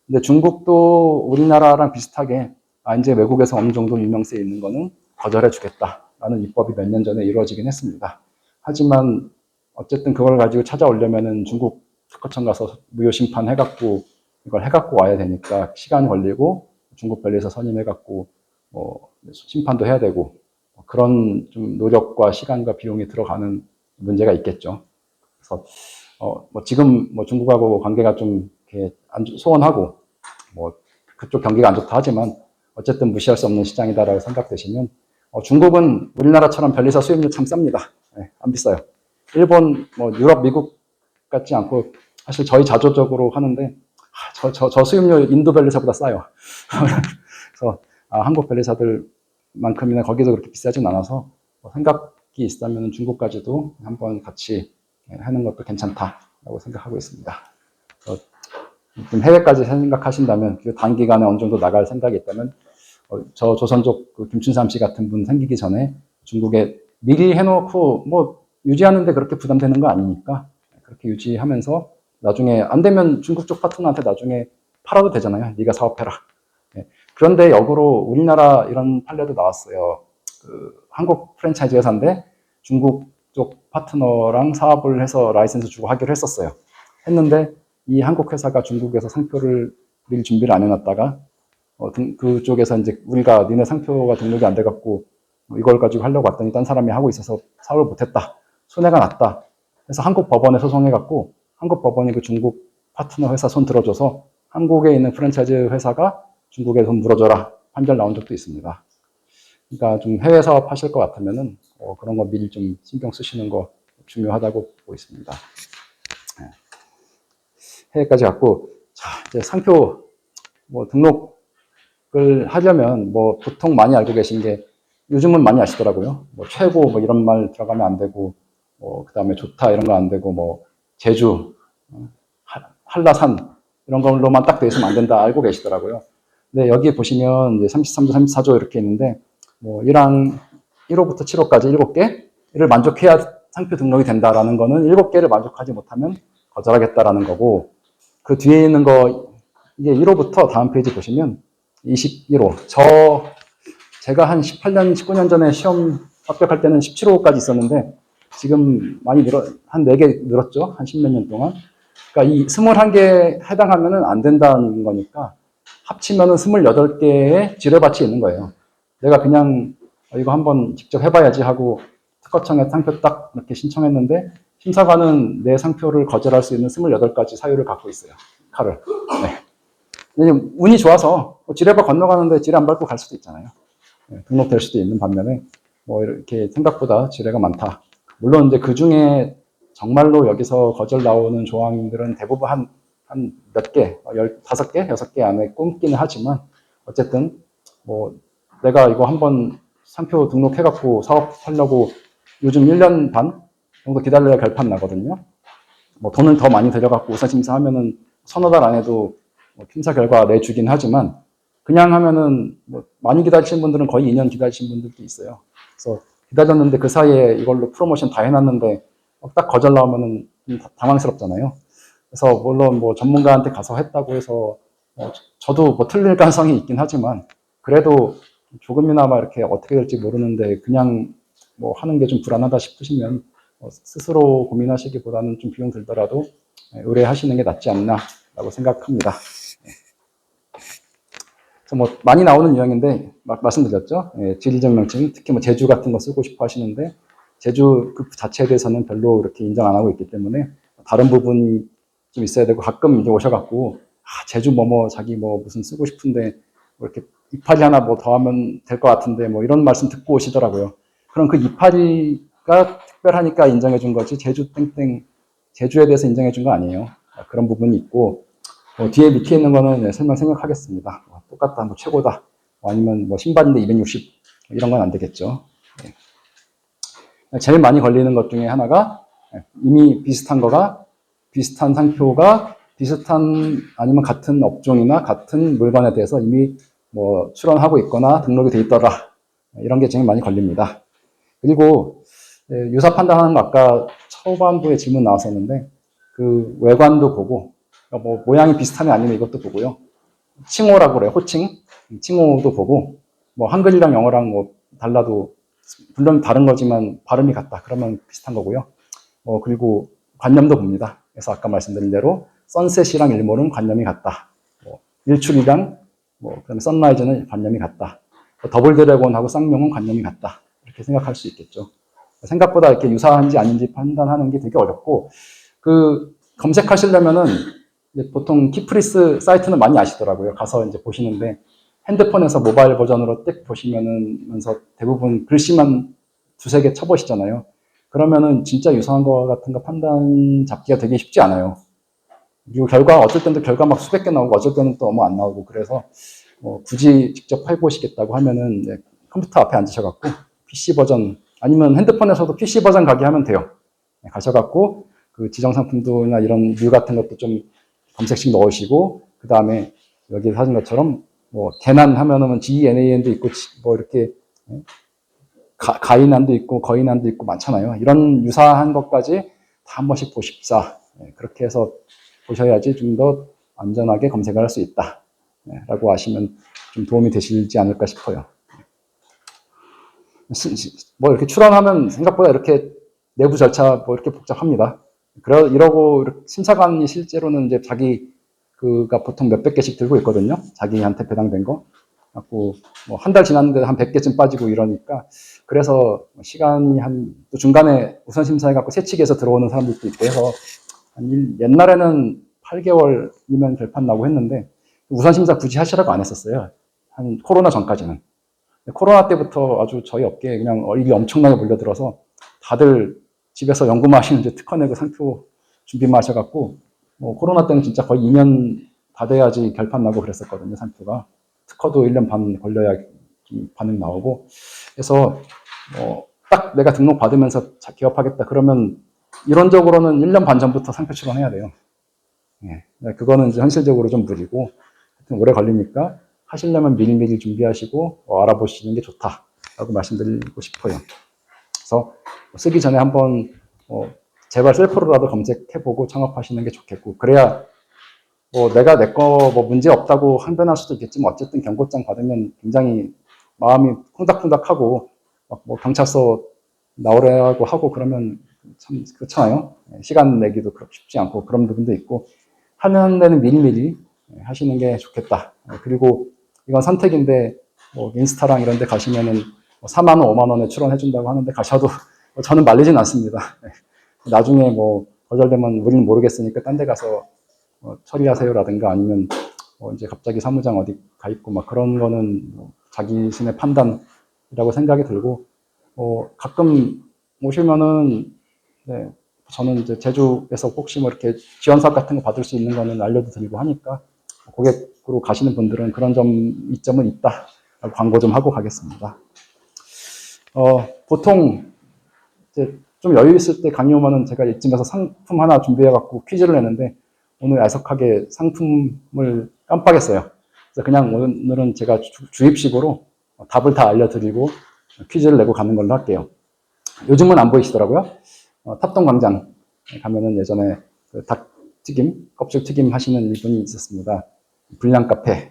근데 중국도 우리나라랑 비슷하게 이제 외국에서 어느 정도 유명세 있는 거는 거절해 주겠다라는 입법이 몇 년 전에 이루어지긴 했습니다. 하지만 어쨌든 그걸 가지고 찾아오려면은 중국 특허청 가서 무효 심판 해갖고 이걸 해갖고 와야 되니까 시간 걸리고 중국 변리에서 선임해갖고 심판도 해야 되고 그런 좀 노력과 시간과 비용이 들어가는 문제가 있겠죠. 그래서 뭐 지금 뭐 중국하고 관계가 좀 이렇게 소원하고 뭐 그쪽 경기가 안 좋다 하지만 어쨌든 무시할 수 없는 시장이다라고 생각되시면 중국은 우리나라처럼 변리사 수입률 참 쌉니다. 안 비싸요. 일본, 뭐 유럽, 미국 같지 않고 사실 저희 자조적으로 하는데 저 수입률 인도 변리사보다 싸요. 그래서 한국 변리사들만큼이나 거기도 그렇게 비싸진 않아서 생각이 있다면 중국까지도 한번 같이 하는 것도 괜찮다라고 생각하고 있습니다. 좀 해외까지 생각하신다면 단기간에 어느 정도 나갈 생각이 있다면 저 조선족 그 김춘삼 씨 같은 분 생기기 전에 중국에 미리 해놓고 뭐 유지하는데 그렇게 부담되는 거 아니니까 그렇게 유지하면서 나중에 안 되면 중국 쪽 파트너한테 나중에 팔아도 되잖아요. 네가 사업해라. 그런데 역으로 우리나라 이런 판례도 나왔어요. 한국 프랜차이즈 회사인데 중국 쪽 파트너랑 사업을 해서 라이센스 주고 하기로 했었어요. 했는데 이 한국 회사가 중국에서 상표를 미리 준비를 안 해놨다가 그쪽에서 이제 우리가 니네 상표가 등록이 안 돼갖고 이걸 가지고 하려고 왔더니 딴 사람이 하고 있어서 사업을 못했다. 손해가 났다. 그래서 한국 법원에 소송해갖고 한국 법원이 그 중국 파트너 회사 손 들어줘서 한국에 있는 프랜차이즈 회사가 중국에 손 물어줘라 판결 나온 적도 있습니다. 그러니까 좀 해외 사업 하실 것 같으면은 그런 거 미리 좀 신경 쓰시는 거 중요하다고 보고 있습니다. 해외까지 갔고 자 이제 상표 뭐 등록을 하려면 뭐 보통 많이 알고 계신 게 요즘은 많이 아시더라고요. 뭐 최고 뭐 이런 말 들어가면 안 되고 그 다음에 좋다 이런 거 안 되고 뭐 제주 한라산 이런 걸로만 딱 돼 있으면 안 된다 알고 계시더라고요. 근데 여기 보시면 이제 33조, 34조 이렇게 있는데 뭐 1호부터 7호까지 7개를 만족해야 상표 등록이 된다라는 거는 7개를 만족하지 못하면 거절하겠다라는 거고 그 뒤에 있는 거 이게 1호부터 다음 페이지 보시면 21호 제가 한 18년, 19년 전에 시험 합격할 때는 17호까지 있었는데 지금 많이 한 4개 늘었죠. 한 10몇 년 동안. 그러니까 이 21개 해당하면은 안 된다는 거니까 합치면은 28개의 지뢰밭이 있는 거예요. 내가 그냥 이거 한번 직접 해봐야지 하고 특허청에 상표 딱 이렇게 신청했는데 심사관은 내 상표를 거절할 수 있는 28가지 사유를 갖고 있어요. 칼을. 네. 운이 좋아서 지뢰밭 건너가는데 지뢰 안 밟고 갈 수도 있잖아요. 네, 등록될 수도 있는 반면에 뭐 이렇게 생각보다 지뢰가 많다. 물론 이제 그 중에 정말로 여기서 거절 나오는 조항들은 대부분 한 몇 개, 15개, 6개 안에 꼽기는 하지만 어쨌든 뭐 내가 이거 한번 상표 등록해갖고 사업하려고 요즘 1년 반 정도 기다려야 결판 나거든요. 뭐 돈은 더 많이 들여갖고 우선심사하면은 서너 달 안에도 뭐 심사 결과 내주긴 하지만 그냥 하면은 뭐 많이 기다리신 분들은 거의 2년 기다리신 분들도 있어요. 그래서 기다렸는데 그 사이에 이걸로 프로모션 다 해놨는데 딱 거절 나오면은 좀 당황스럽잖아요. 그래서 물론 뭐 전문가한테 가서 했다고 해서 저도 뭐 틀릴 가능성이 있긴 하지만 그래도 조금이나마 이렇게 어떻게 될지 모르는데 그냥 뭐 하는 게 좀 불안하다 싶으시면 스스로 고민하시기보다는 좀 비용 들더라도 의뢰하시는 게 낫지 않나라고 생각합니다. 그래서 뭐 많이 나오는 유형인데 말씀드렸죠. 지리적 명칭 특히 뭐 제주 같은 거 쓰고 싶어 하시는데 제주 그 자체에 대해서는 별로 이렇게 인정 안 하고 있기 때문에 다른 부분이 좀 있어야 되고 가끔 이제 오셔갖고 제주 뭐뭐 자기 뭐 무슨 쓰고 싶은데 뭐 이렇게 이파리 하나 뭐 더하면 될 것 같은데 뭐 이런 말씀 듣고 오시더라고요. 그럼 그 이파리가 특별하니까 인정해 준 거지 제주 땡땡 제주에 대해서 인정해 준 거 아니에요. 그런 부분이 있고 뒤에 밑에 있는 거는 설명 생략하겠습니다. 똑같다, 뭐 최고다, 아니면 뭐 신발인데 260 이런 건 안 되겠죠. 제일 많이 걸리는 것 중에 하나가 이미 비슷한 거가 비슷한 상표가 비슷한 아니면 같은 업종이나 같은 물건에 대해서 이미 뭐 출원하고 있거나 등록이 돼 있더라. 이런 게 제일 많이 걸립니다. 그리고 유사 판단하는 거 아까 초반부에 질문 나왔었는데 그 외관도 보고 뭐 모양이 비슷하면 아니면 이것도 보고요. 칭호라고 그래요. 호칭. 칭호도 보고 뭐 한글이랑 영어랑 뭐 달라도 물론 다른 거지만 발음이 같다. 그러면 비슷한 거고요. 그리고 관념도 봅니다. 그래서 아까 말씀드린 대로 선셋이랑 일몰은 관념이 같다. 일출이랑 그다음에 선라이즈는 관념이 같다. 더블 드래곤하고 쌍용은 관념이 같다. 이렇게 생각할 수 있겠죠. 생각보다 이렇게 유사한지 아닌지 판단하는 게 되게 어렵고 그 검색하시려면은 보통 키프리스 사이트는 많이 아시더라고요. 가서 이제 보시는데 핸드폰에서 모바일 버전으로 딱 보시면서 대부분 글씨만 2-3개 쳐보시잖아요. 그러면은 진짜 유사한 거 같은 거 판단 잡기가 되게 쉽지 않아요. 그리고 결과 어쩔 때는 결과 막 수백 개 나오고 어쩔 때는 또 너무 안 나오고 그래서 굳이 직접 해보시겠다고 하면은 컴퓨터 앞에 앉으셔갖고 PC 버전 아니면 핸드폰에서도 PC 버전 가게 하면 돼요. 가셔갖고 그 지정 상품도나 이런 류 같은 것도 좀 검색식 넣으시고 그 다음에 여기 사진 것처럼 뭐 개난 하면은 GENAN도 있고 뭐 이렇게 가인난도 있고 거인난도 있고 많잖아요. 이런 유사한 것까지 다 한 번씩 보십사. 그렇게 해서 보셔야지 좀 더 안전하게 검색을 할 수 있다. 라고 아시면 좀 도움이 되시지 않을까 싶어요. 뭐 이렇게 출원하면 생각보다 이렇게 내부 절차 뭐 이렇게 복잡합니다. 이러고 심사관이 실제로는 이제 그가 보통 몇백 개씩 들고 있거든요. 자기한테 배당된 거. 갖고 뭐 한 달 지났는데 한 100개쯤 빠지고 이러니까 그래서 시간이 또 중간에 우선 심사해 갖고 세칙에서 들어오는 사람들도 있고 해서 옛날에는 8개월이면 결판 나고 했는데 우선 심사 굳이 하시라고 안 했었어요. 한 코로나 전까지는. 코로나 때부터 아주 저희 업계에 그냥 일이 엄청나게 몰려들어서 다들 집에서 연구만 하시는데 특허 내고 상표 준비만 하셔갖고 코로나 때는 진짜 거의 2년 다 돼야지 결판 나고 그랬었거든요. 상표가. 특허도 1년 반 걸려야 좀 반응 나오고 그래서 딱 내가 등록 받으면서 기업하겠다 그러면 이론적으로는 1년 반 전부터 상표 출원해야 돼요. 그거는 이제 현실적으로 좀 무리고 하여튼 오래 걸리니까 하시려면 미리미리 준비하시고 알아보시는 게 좋다라고 말씀드리고 싶어요. 그래서 쓰기 전에 한번 제발 셀프로라도 검색해보고 창업하시는 게 좋겠고 그래야 내가 내 거 문제 없다고 항변할 수도 있겠지만 어쨌든 경고장 받으면 굉장히 마음이 쿵닥쿵닥하고 막 뭐 경찰서 나오라고 하고 그러면 참 그렇잖아요. 시간 내기도 그렇게 쉽지 않고 그런 부분도 있고 하는 데는 미리미리 하시는 게 좋겠다. 그리고 이건 선택인데 뭐 인스타랑 이런 데 가시면은 4만 원, 5만 원에 출원해 준다고 하는데 가셔도 저는 말리진 않습니다. 나중에 뭐 거절되면 우리는 모르겠으니까 딴 데 가서 처리하세요라든가 아니면 이제 갑자기 사무장 어디 가 있고 막 그런 거는 자기신의 판단이라고 생각이 들고 가끔 오시면은 네, 저는 이제 제주에서 혹시 뭐 이렇게 지원 사업 같은 거 받을 수 있는 거는 알려도 드리고 하니까 고객으로 가시는 분들은 그런 이점은 있다. 광고 좀 하고 가겠습니다. 보통 이제 좀 여유 있을 때 강의 오면은 제가 이쯤에서 상품 하나 준비해갖고 퀴즈를 내는데 오늘 애석하게 상품을 깜빡했어요. 그래서 그냥 오늘은 제가 주입식으로 답을 다 알려드리고 퀴즈를 내고 가는 걸로 할게요. 요즘은 안 보이시더라고요. 탑동광장 가면은 예전에 그 닭튀김, 껍질튀김 하시는 분이 있었습니다. 불량 카페.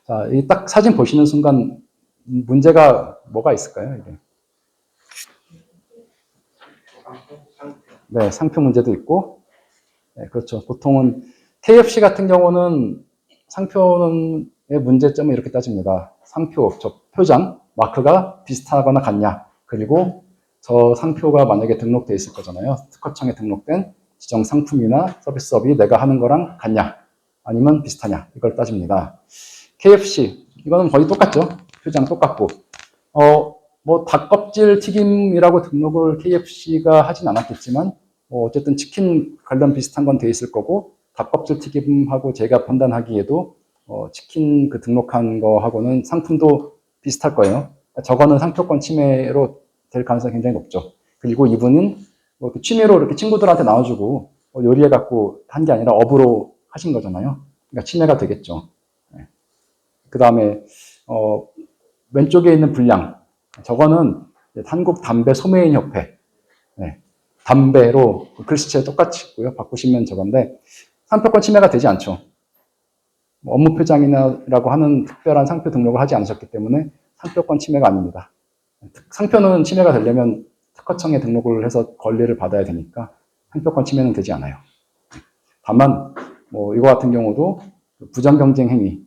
자, 이 딱 사진 보시는 순간 문제가 뭐가 있을까요? 이게? 네, 상표 문제도 있고, 네, 그렇죠. 보통은 KFC 같은 경우는 상표의 문제점은 이렇게 따집니다. 상표, 표장, 마크가 비슷하거나 같냐. 그리고 저 상표가 만약에 등록돼 있을 거잖아요. 특허청에 등록된 지정 상품이나 서비스업이 내가 하는 거랑 같냐. 아니면 비슷하냐. 이걸 따집니다. KFC, 이거는 거의 똑같죠. 표장 똑같고. 뭐 닭껍질 튀김이라고 등록을 KFC가 하진 않았겠지만 어쨌든 치킨 관련 비슷한 건 돼 있을 거고 닭껍질 튀김하고 제가 판단하기에도 치킨 그 등록한 거하고는 상품도 비슷할 거예요. 저거는 상표권 침해로 될 가능성이 굉장히 높죠. 그리고 이분은 뭐 취미로 이렇게 친구들한테 나눠주고 요리해갖고 한 게 아니라 업으로 하신 거잖아요. 그러니까 침해가 되겠죠. 네. 그 다음에 왼쪽에 있는 분량. 저거는 한국 담배 소매인 협회. 네. 담배로 글씨체 똑같이 있고요. 바꾸시면 저건데 상표권 침해가 되지 않죠. 업무 표장이라고 하는 특별한 상표 등록을 하지 않으셨기 때문에 상표권 침해가 아닙니다. 상표는 침해가 되려면 특허청에 등록을 해서 권리를 받아야 되니까 상표권 침해는 되지 않아요. 다만 뭐 이거 같은 경우도 부정 경쟁 행위,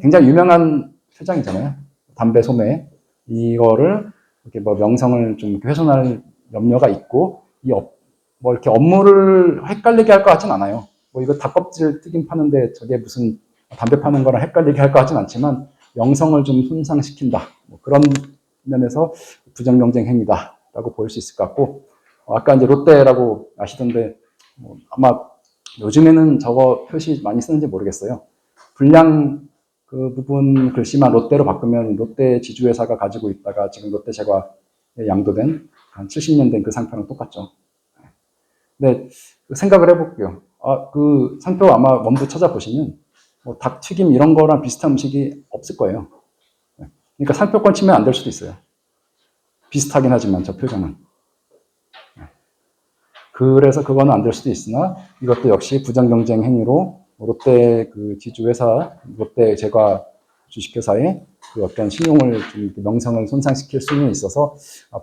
굉장히 유명한 표장이잖아요. 담배 소매 이거를 이렇게 뭐 명성을 좀 훼손할 염려가 있고 뭐 이렇게 업무를 헷갈리게 할 것 같진 않아요. 뭐 이거 닭껍질 튀김 파는데 저게 무슨 담배 파는 거랑 헷갈리게 할 것 같진 않지만 명성을 좀 손상시킨다. 뭐 그런 면에서 부정 경쟁 행위다라고 볼 수 있을 것 같고 아까 이제 롯데라고 아시던데 아마 요즘에는 저거 표시 많이 쓰는지 모르겠어요. 불량 그 부분 글씨만 롯데로 바꾸면 롯데 지주회사가 가지고 있다가 지금 롯데 제과에 양도된 한 70년 된 그 상표랑 똑같죠. 근데 생각을 해볼게요. 그 상표 아마 원부 찾아보시면 뭐 닭튀김 이런 거랑 비슷한 음식이 없을 거예요. 그러니까 상표권 침해 안 될 수도 있어요. 비슷하긴 하지만 저 표정은. 그래서 그거는 안 될 수도 있으나 이것도 역시 부정경쟁 행위로 롯데 그 지주회사, 롯데 제과 주식회사의 그 어떤 신용을 좀 명성을 손상시킬 수는 있어서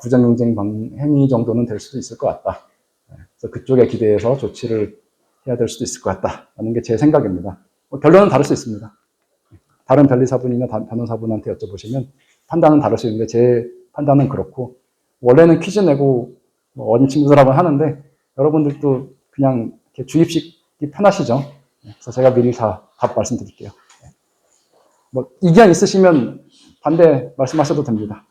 부정경쟁 행위 정도는 될 수도 있을 것 같다. 그래서 그쪽에 기대해서 조치를 해야 될 수도 있을 것 같다라는 게 제 생각입니다. 결론은 다를 수 있습니다. 다른 변리사분이나 변호사분한테 여쭤보시면 판단은 다를 수 있는데 제 판단은 그렇고 원래는 퀴즈 내고 어린 친구들하고 하는데 여러분들도 그냥 이렇게 주입식이 편하시죠? 그래서 제가 미리 다 답 말씀드릴게요. 뭐 이견 있으시면 반대 말씀하셔도 됩니다.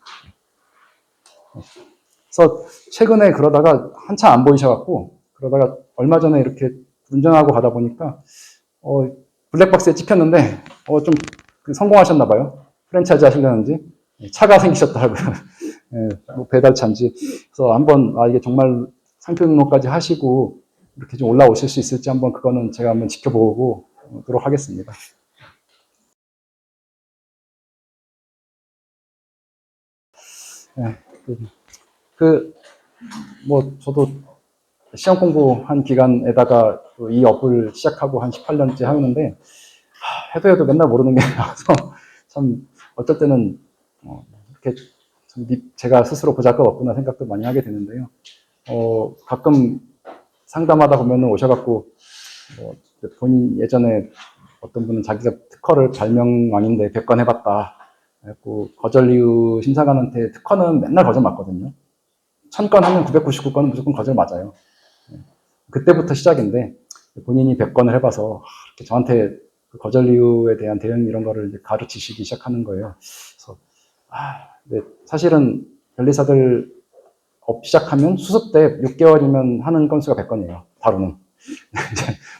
그래서 최근에 그러다가 한참 안 보이셔갖고 그러다가 얼마 전에 이렇게 운전하고 가다 보니까 블랙박스에 찍혔는데 좀 성공하셨나 봐요. 프랜차이즈 하시려는지 차가 생기셨더라고요. 뭐 배달차인지. 그래서 한번 이게 정말 상표 등록까지 하시고 이렇게 좀 올라오실 수 있을지 한번 그거는 제가 한번 지켜보도록 하겠습니다. 네, 뭐 저도 시험 공부한 기간에다가 이 업을 시작하고 한 18년째 하는데 해도 맨날 모르는 게 나와서 참 어떨 때는 이렇게 제가 스스로 보잘것없구나 생각도 많이 하게 되는데요. 가끔 상담하다 보면은 오셔갖고, 본인 예전에 어떤 분은 자기가 특허를 발명왕인데 100건 해봤다. 그래갖고 거절이유 심사관한테 특허는 맨날 거절 맞거든요. 1000건 하면 999건은 무조건 거절 맞아요. 그때부터 시작인데 본인이 100건을 해봐서 이렇게 저한테 그 거절이유에 대한 대응 이런 거를 이제 가르치시기 시작하는 거예요. 그래서 근데 사실은 변리사들 업 시작하면 수습 때 6개월이면 하는 건수가 100건이에요. 바로는.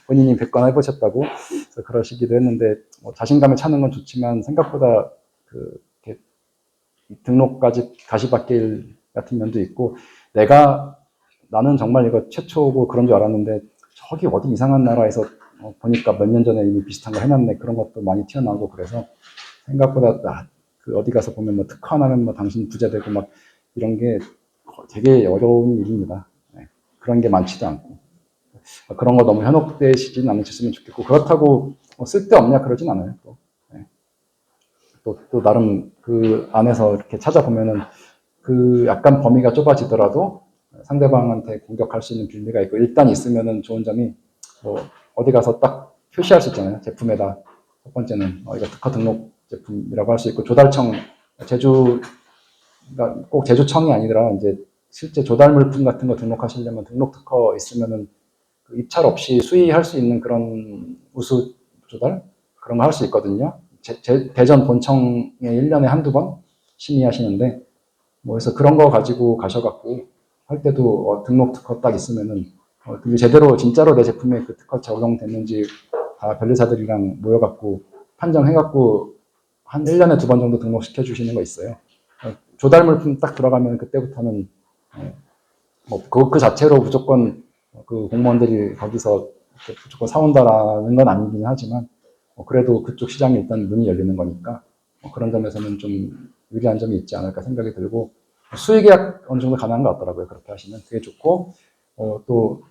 본인이 100건 해보셨다고 그래서 그러시기도 했는데 자신감에 차는 건 좋지만 생각보다 이렇게 등록까지 가시밭길 같은 면도 있고 나는 정말 이거 최초고 그런 줄 알았는데 저기 어디 이상한 나라에서 보니까 몇 년 전에 이미 비슷한 거 해놨네 그런 것도 많이 튀어나오고 그래서 생각보다 어디 가서 보면 뭐 특허 하나면 뭐 당신 부자 되고 막 이런 게 되게 어려운 일입니다. 그런 게 많지도 않고 그런 거 너무 현혹되시진 않으셨으면 좋겠고 그렇다고 쓸데없냐 그러진 않아요. 또 나름 그 안에서 이렇게 찾아보면은 그 약간 범위가 좁아지더라도 상대방한테 공격할 수 있는 빌미가 있고 일단 있으면은 좋은 점이 어디 가서 딱 표시할 수 있잖아요. 제품에다 첫 번째는 이거 특허 등록 제품이라고 할 수 있고 조달청 그러니까 꼭 제조청이 아니라 이제 실제 조달 물품 같은 거 등록하시려면 등록 특허 있으면은 그 입찰 없이 수의할 수 있는 그런 우수 조달 그런 거 할 수 있거든요. 대전 본청에 1년에 한두 번 심의하시는데 그래서 그런 거 가지고 가셔갖고 할 때도 등록 특허 딱 있으면은 그게 제대로 진짜로 내 제품에 그 특허 적용됐는지 다 변리사들이랑 모여갖고 판정해갖고 한 1년에 2번 정도 등록시켜 주시는 거 있어요. 조달 물품 딱 들어가면 그때부터는 그 자체로 무조건 그 공무원들이 거기서 무조건 사온다라는 건 아니긴 하지만 그래도 그쪽 시장에 일단 문이 열리는 거니까 그런 점에서는 좀 유리한 점이 있지 않을까 생각이 들고 수의계약 어느 정도 가능한 것 같더라고요. 그렇게 하시면 되게 좋고 또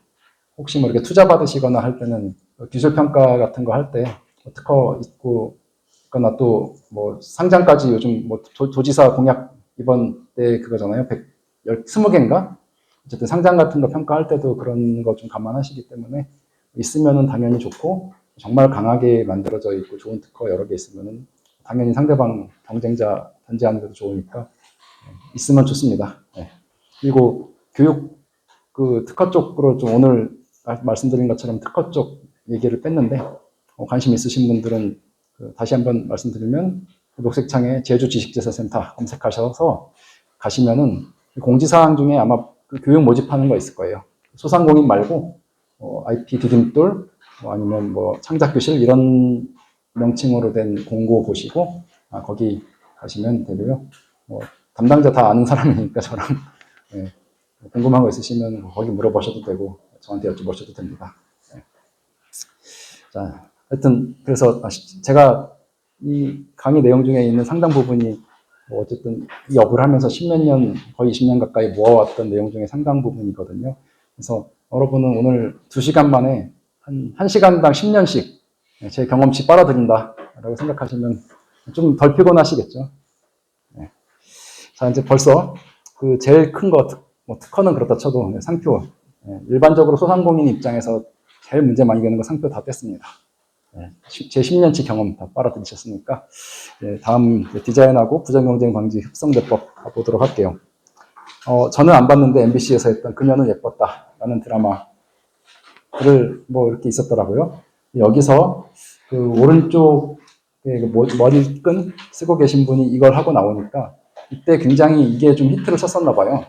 혹시 뭐 이렇게 투자 받으시거나 할 때는 기술 평가 같은 거 할 때 특허 있고 거나 또 뭐 상장까지 요즘 뭐 도지사 공약 이번 때 그거잖아요. 20개인가? 어쨌든 상장 같은 거 평가할 때도 그런 거 좀 감안하시기 때문에 있으면은 당연히 좋고 정말 강하게 만들어져 있고 좋은 특허 여러 개 있으면은 당연히 상대방 경쟁자 견제하는 데도 좋으니까 있으면 좋습니다. 그리고 교육 그 특허 쪽으로 좀 오늘 말씀드린 것처럼 특허 쪽 얘기를 뺐는데 관심 있으신 분들은 다시 한번 말씀드리면 녹색창에 제주지식재산센터 검색하셔서 가시면은 공지사항 중에 아마 그 교육 모집하는 거 있을 거예요. 소상공인 말고 IP 디딤돌 아니면 뭐 창작교실 이런 명칭으로 된 공고 보시고 거기 가시면 되고요. 담당자 다 아는 사람이니까 저랑 궁금한 거 있으시면 거기 물어보셔도 되고 저한테 여쭤보셔도 됩니다. 자, 하여튼 그래서 제가 이 강의 내용 중에 있는 상당 부분이 어쨌든 이 업을 하면서 10몇 년, 거의 20년 가까이 모아왔던 내용 중에 상당 부분이거든요. 그래서 여러분은 오늘 2시간 만에 한 1시간당 10년씩 제 경험치 빨아들인다라고 생각하시면 좀 덜 피곤하시겠죠. 자, 이제 벌써 그 제일 큰 거, 특허는 그렇다 쳐도 상표. 일반적으로 소상공인 입장에서 제일 문제 많이 되는 거 상표 다 뺐습니다. 제 10년치 경험 다 빨아들이셨으니까 다음 디자인하고 부정경쟁 방지 흡성대법 가보도록 할게요. 저는 안 봤는데 MBC에서 했던 그녀는 예뻤다라는 드라마를 뭐 이렇게 있었더라고요. 여기서 그 오른쪽에 머리끈 쓰고 계신 분이 이걸 하고 나오니까 이때 굉장히 이게 좀 히트를 쳤었나 봐요.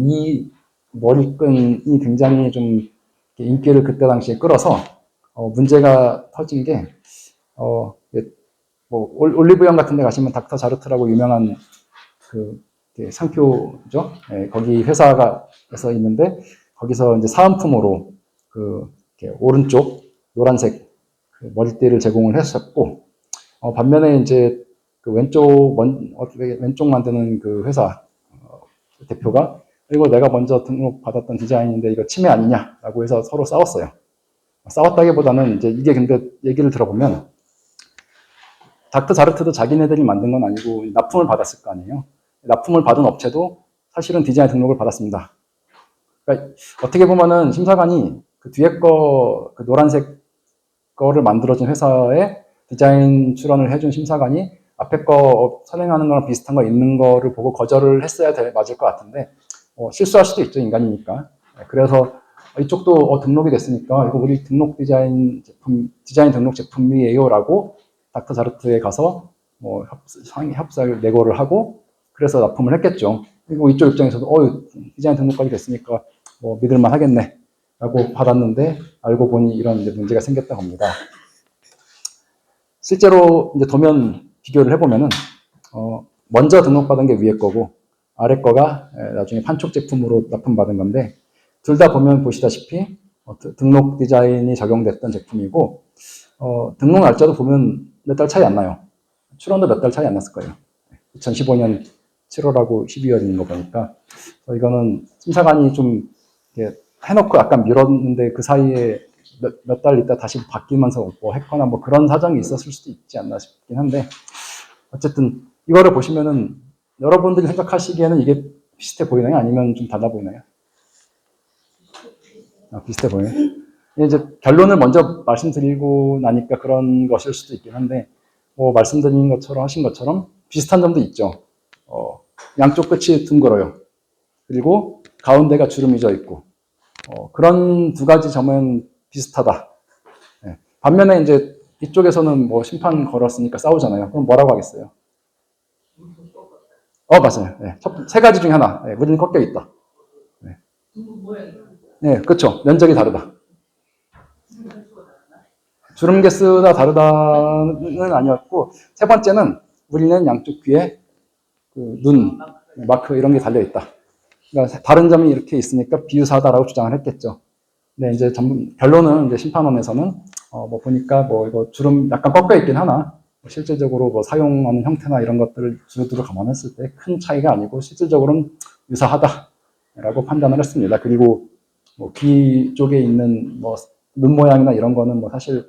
이 머리끈이 굉장히 좀 인기를 그때 당시에 끌어서 문제가 터진 게 뭐 올리브영 같은 데 가시면 닥터 자르트라고 유명한 그 상표죠. 거기 회사가에서 있는데 거기서 이제 사은품으로 그 오른쪽 노란색 그 머리띠를 제공을 했었고 반면에 이제 그 왼쪽 만드는 그 회사 대표가 그리고 내가 먼저 등록받았던 디자인인데 이거 침해 아니냐라고 해서 서로 싸웠어요. 싸웠다기보다는 이제 이게 근데 얘기를 들어보면 닥터 자르트도 자기네들이 만든 건 아니고 납품을 받았을 거 아니에요. 납품을 받은 업체도 사실은 디자인 등록을 받았습니다. 그러니까 어떻게 보면은 심사관이 그 뒤에 거, 그 노란색 거를 만들어준 회사에 디자인 출원을 해준 심사관이 앞에 거 선행하는 거랑 비슷한 거 있는 거를 보고 거절을 했어야 맞을 것 같은데, 실수할 수도 있죠, 인간이니까. 그래서 이쪽도 등록이 됐으니까 이거 우리 등록 디자인 제품, 디자인 등록 제품이에요라고 닥터 자르트에 가서 뭐 협상 내고를 하고 그래서 납품을 했겠죠. 그리고 이쪽 입장에서도 디자인 등록까지 됐으니까 뭐 믿을만 하겠네 라고 받았는데 알고 보니 이런 이제 문제가 생겼다고 합니다. 실제로 이제 도면 비교를 해보면은 먼저 등록받은 게 위에 거고 아래 거가 나중에 판촉 제품으로 납품받은 건데 둘 다 보면 보시다시피 등록 디자인이 적용됐던 제품이고 등록 날짜도 보면 몇 달 차이 안 나요. 출원도 몇 달 차이 안 났을 거예요. 2015년 7월하고 12월인 거 보니까 이거는 심사관이 좀 해놓고 약간 미뤘는데 그 사이에 몇 달 있다 다시 바뀌면서 뭐 했거나 뭐 그런 사정이 있었을 수도 있지 않나 싶긴 한데 어쨌든 이거를 보시면은 여러분들이 생각하시기에는 이게 비슷해 보이나요? 아니면 좀 달라 보이나요? 비슷해 보여요. 이제 결론을 먼저 말씀드리고 나니까 그런 것일 수도 있긴 한데 뭐 말씀드린 것처럼 하신 것처럼 비슷한 점도 있죠. 양쪽 끝이 둥글어요. 그리고 가운데가 주름이 져 있고 그런 두 가지 점은 비슷하다. 네. 반면에 이제 이쪽에서는 뭐 심판 걸었으니까 싸우잖아요. 그럼 뭐라고 하겠어요? 맞아요. 네. 세 가지 중에 하나. 네. 무늬는 꺾여 있다. 네. 네, 그렇죠. 면적이 다르다. 주름 개수가 다르다는 아니었고 세 번째는 우리는 양쪽 귀에 그 눈, 마크 이런 게 달려 있다. 그러니까 다른 점이 이렇게 있으니까 비유사다라고 주장을 했겠죠. 네, 이제 결론은 이제 심판원에서는 뭐 보니까 뭐 이거 주름 약간 꺾여 있긴 하나 실질적으로 뭐 사용하는 형태나 이런 것들을 두루두루 감안했을 때 큰 차이가 아니고 실질적으로는 유사하다라고 판단을 했습니다. 그리고 뭐 귀 쪽에 있는 뭐 눈 모양이나 이런 거는 뭐 사실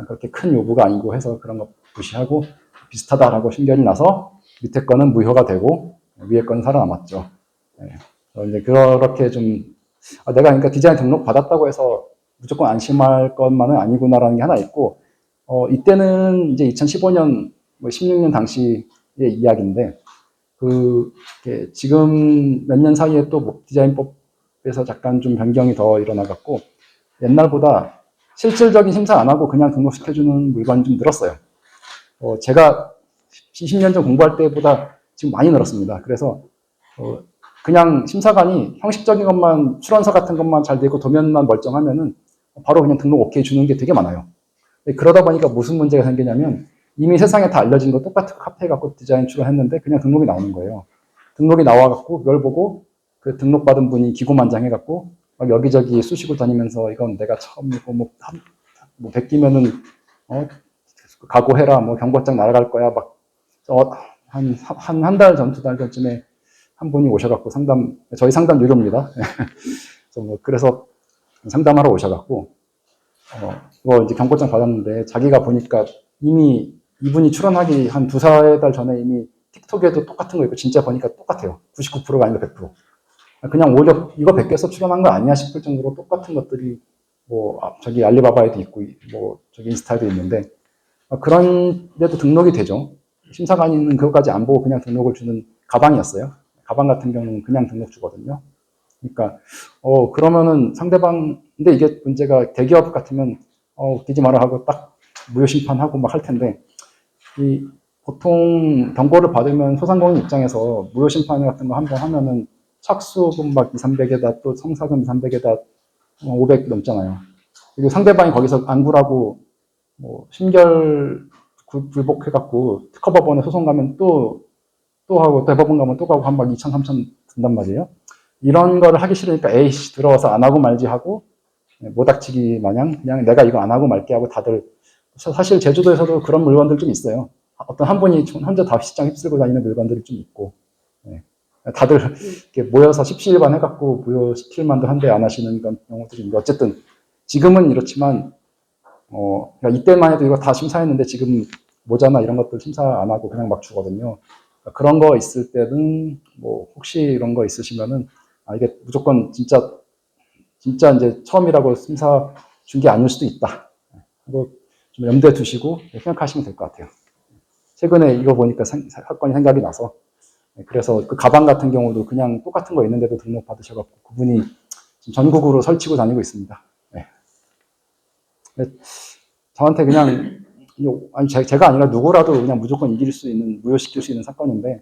그렇게 큰 요구가 아니고 해서 그런 거 무시하고 비슷하다라고 신결이 나서 밑에 거는 무효가 되고 위에 거는 살아남았죠. 네. 이제 그렇게 좀 내가 그러니까 디자인 등록 받았다고 해서 무조건 안심할 것만은 아니구나라는 게 하나 있고 이때는 이제 2015년 뭐 16년 당시의 이야기인데 지금 몇 년 사이에 또 디자인법에서 잠깐 좀 변경이 더 일어나갖고 옛날보다 실질적인 심사 안 하고 그냥 등록시켜주는 물건이 좀 늘었어요. 제가 20년 전 공부할 때보다 지금 많이 늘었습니다. 그래서 그냥 심사관이 형식적인 것만 출원서 같은 것만 잘 되고 도면만 멀쩡하면은 바로 그냥 등록 오케이 주는 게 되게 많아요. 그러다 보니까 무슨 문제가 생기냐면 이미 세상에 다 알려진 거 똑같은 카페 갖고 디자인 출원했는데 그냥 등록이 나오는 거예요. 등록이 나와갖고 그걸 보고 그 등록받은 분이 기고만장해갖고 막 여기저기 쑤시고 다니면서 이건 내가 처음이고 뭐 베끼면은 각오해라 뭐 경고장 날아갈 거야 막 한 달 전, 두 달 전쯤에 한 분이 오셔갖고 저희 상담 유료입니다. 그래서 상담하러 오셔갖고 이거 이제 경고장 받았는데 자기가 보니까 이미 이분이 출원하기 한 두세 달 전에 이미 틱톡에도 똑같은 거 있고 진짜 보니까 똑같아요. 99%가 아니라 100%. 그냥 오히려 이거 베껴서 출원한 거 아니야 싶을 정도로 똑같은 것들이 뭐 저기 알리바바에도 있고 뭐 저기 인스타에도 있는데 그런데도 등록이 되죠. 심사관은 그것까지 안 보고 그냥 등록을 주는 가방이었어요. 가방 같은 경우는 그냥 등록 주거든요. 그러니까 그러면은 상대방 근데 이게 문제가 대기업 같으면 웃기지 마라 하고 딱 무효 심판하고 막 할 텐데 보통 경고를 받으면 소상공인 입장에서 무효 심판 같은 거 한번 하면은 착수금 막 2, 300에다 또 성사금 2, 300에다 500 넘잖아요. 그리고 상대방이 거기서 안구라고 뭐 심결 불복해갖고 특허법원에 소송 가면 또 하고 대법원 가면 또 가고 한 막 2천, 3천 든단 말이에요. 이런 거를 하기 싫으니까 에이씨 들어와서 안 하고 말지 하고 모닥치기 마냥 그냥 내가 이거 안 하고 말게 하고 다들 사실 제주도에서도 그런 물건들 좀 있어요. 어떤 한 분이 혼자 다 시장 휩쓸고 다니는 물건들이 좀 있고 다들 이렇게 모여서 십시일반 해갖고 무효시킬 만도 한데 안 하시는 그런 경우들이 있는데 어쨌든 지금은 이렇지만 그러니까 이때만 해도 이거 다 심사했는데 지금 모자나 이런 것들 심사 안 하고 그냥 막 주거든요. 그런 거 있을 때는 뭐 혹시 이런 거 있으시면은 이게 무조건 진짜 이제 처음이라고 심사 준 게 아닐 수도 있다. 그거 좀 염두에 두시고 생각하시면 될 것 같아요. 최근에 이거 보니까 사건이 생각이 나서 그래서 그 가방 같은 경우도 그냥 똑같은 거 있는데도 등록 받으셔갖고 그분이 지금 전국으로 설치고 다니고 있습니다. 네. 저한테 그냥 아니 제가 아니라 누구라도 그냥 무조건 이길 수 있는 무효시킬 수 있는 사건인데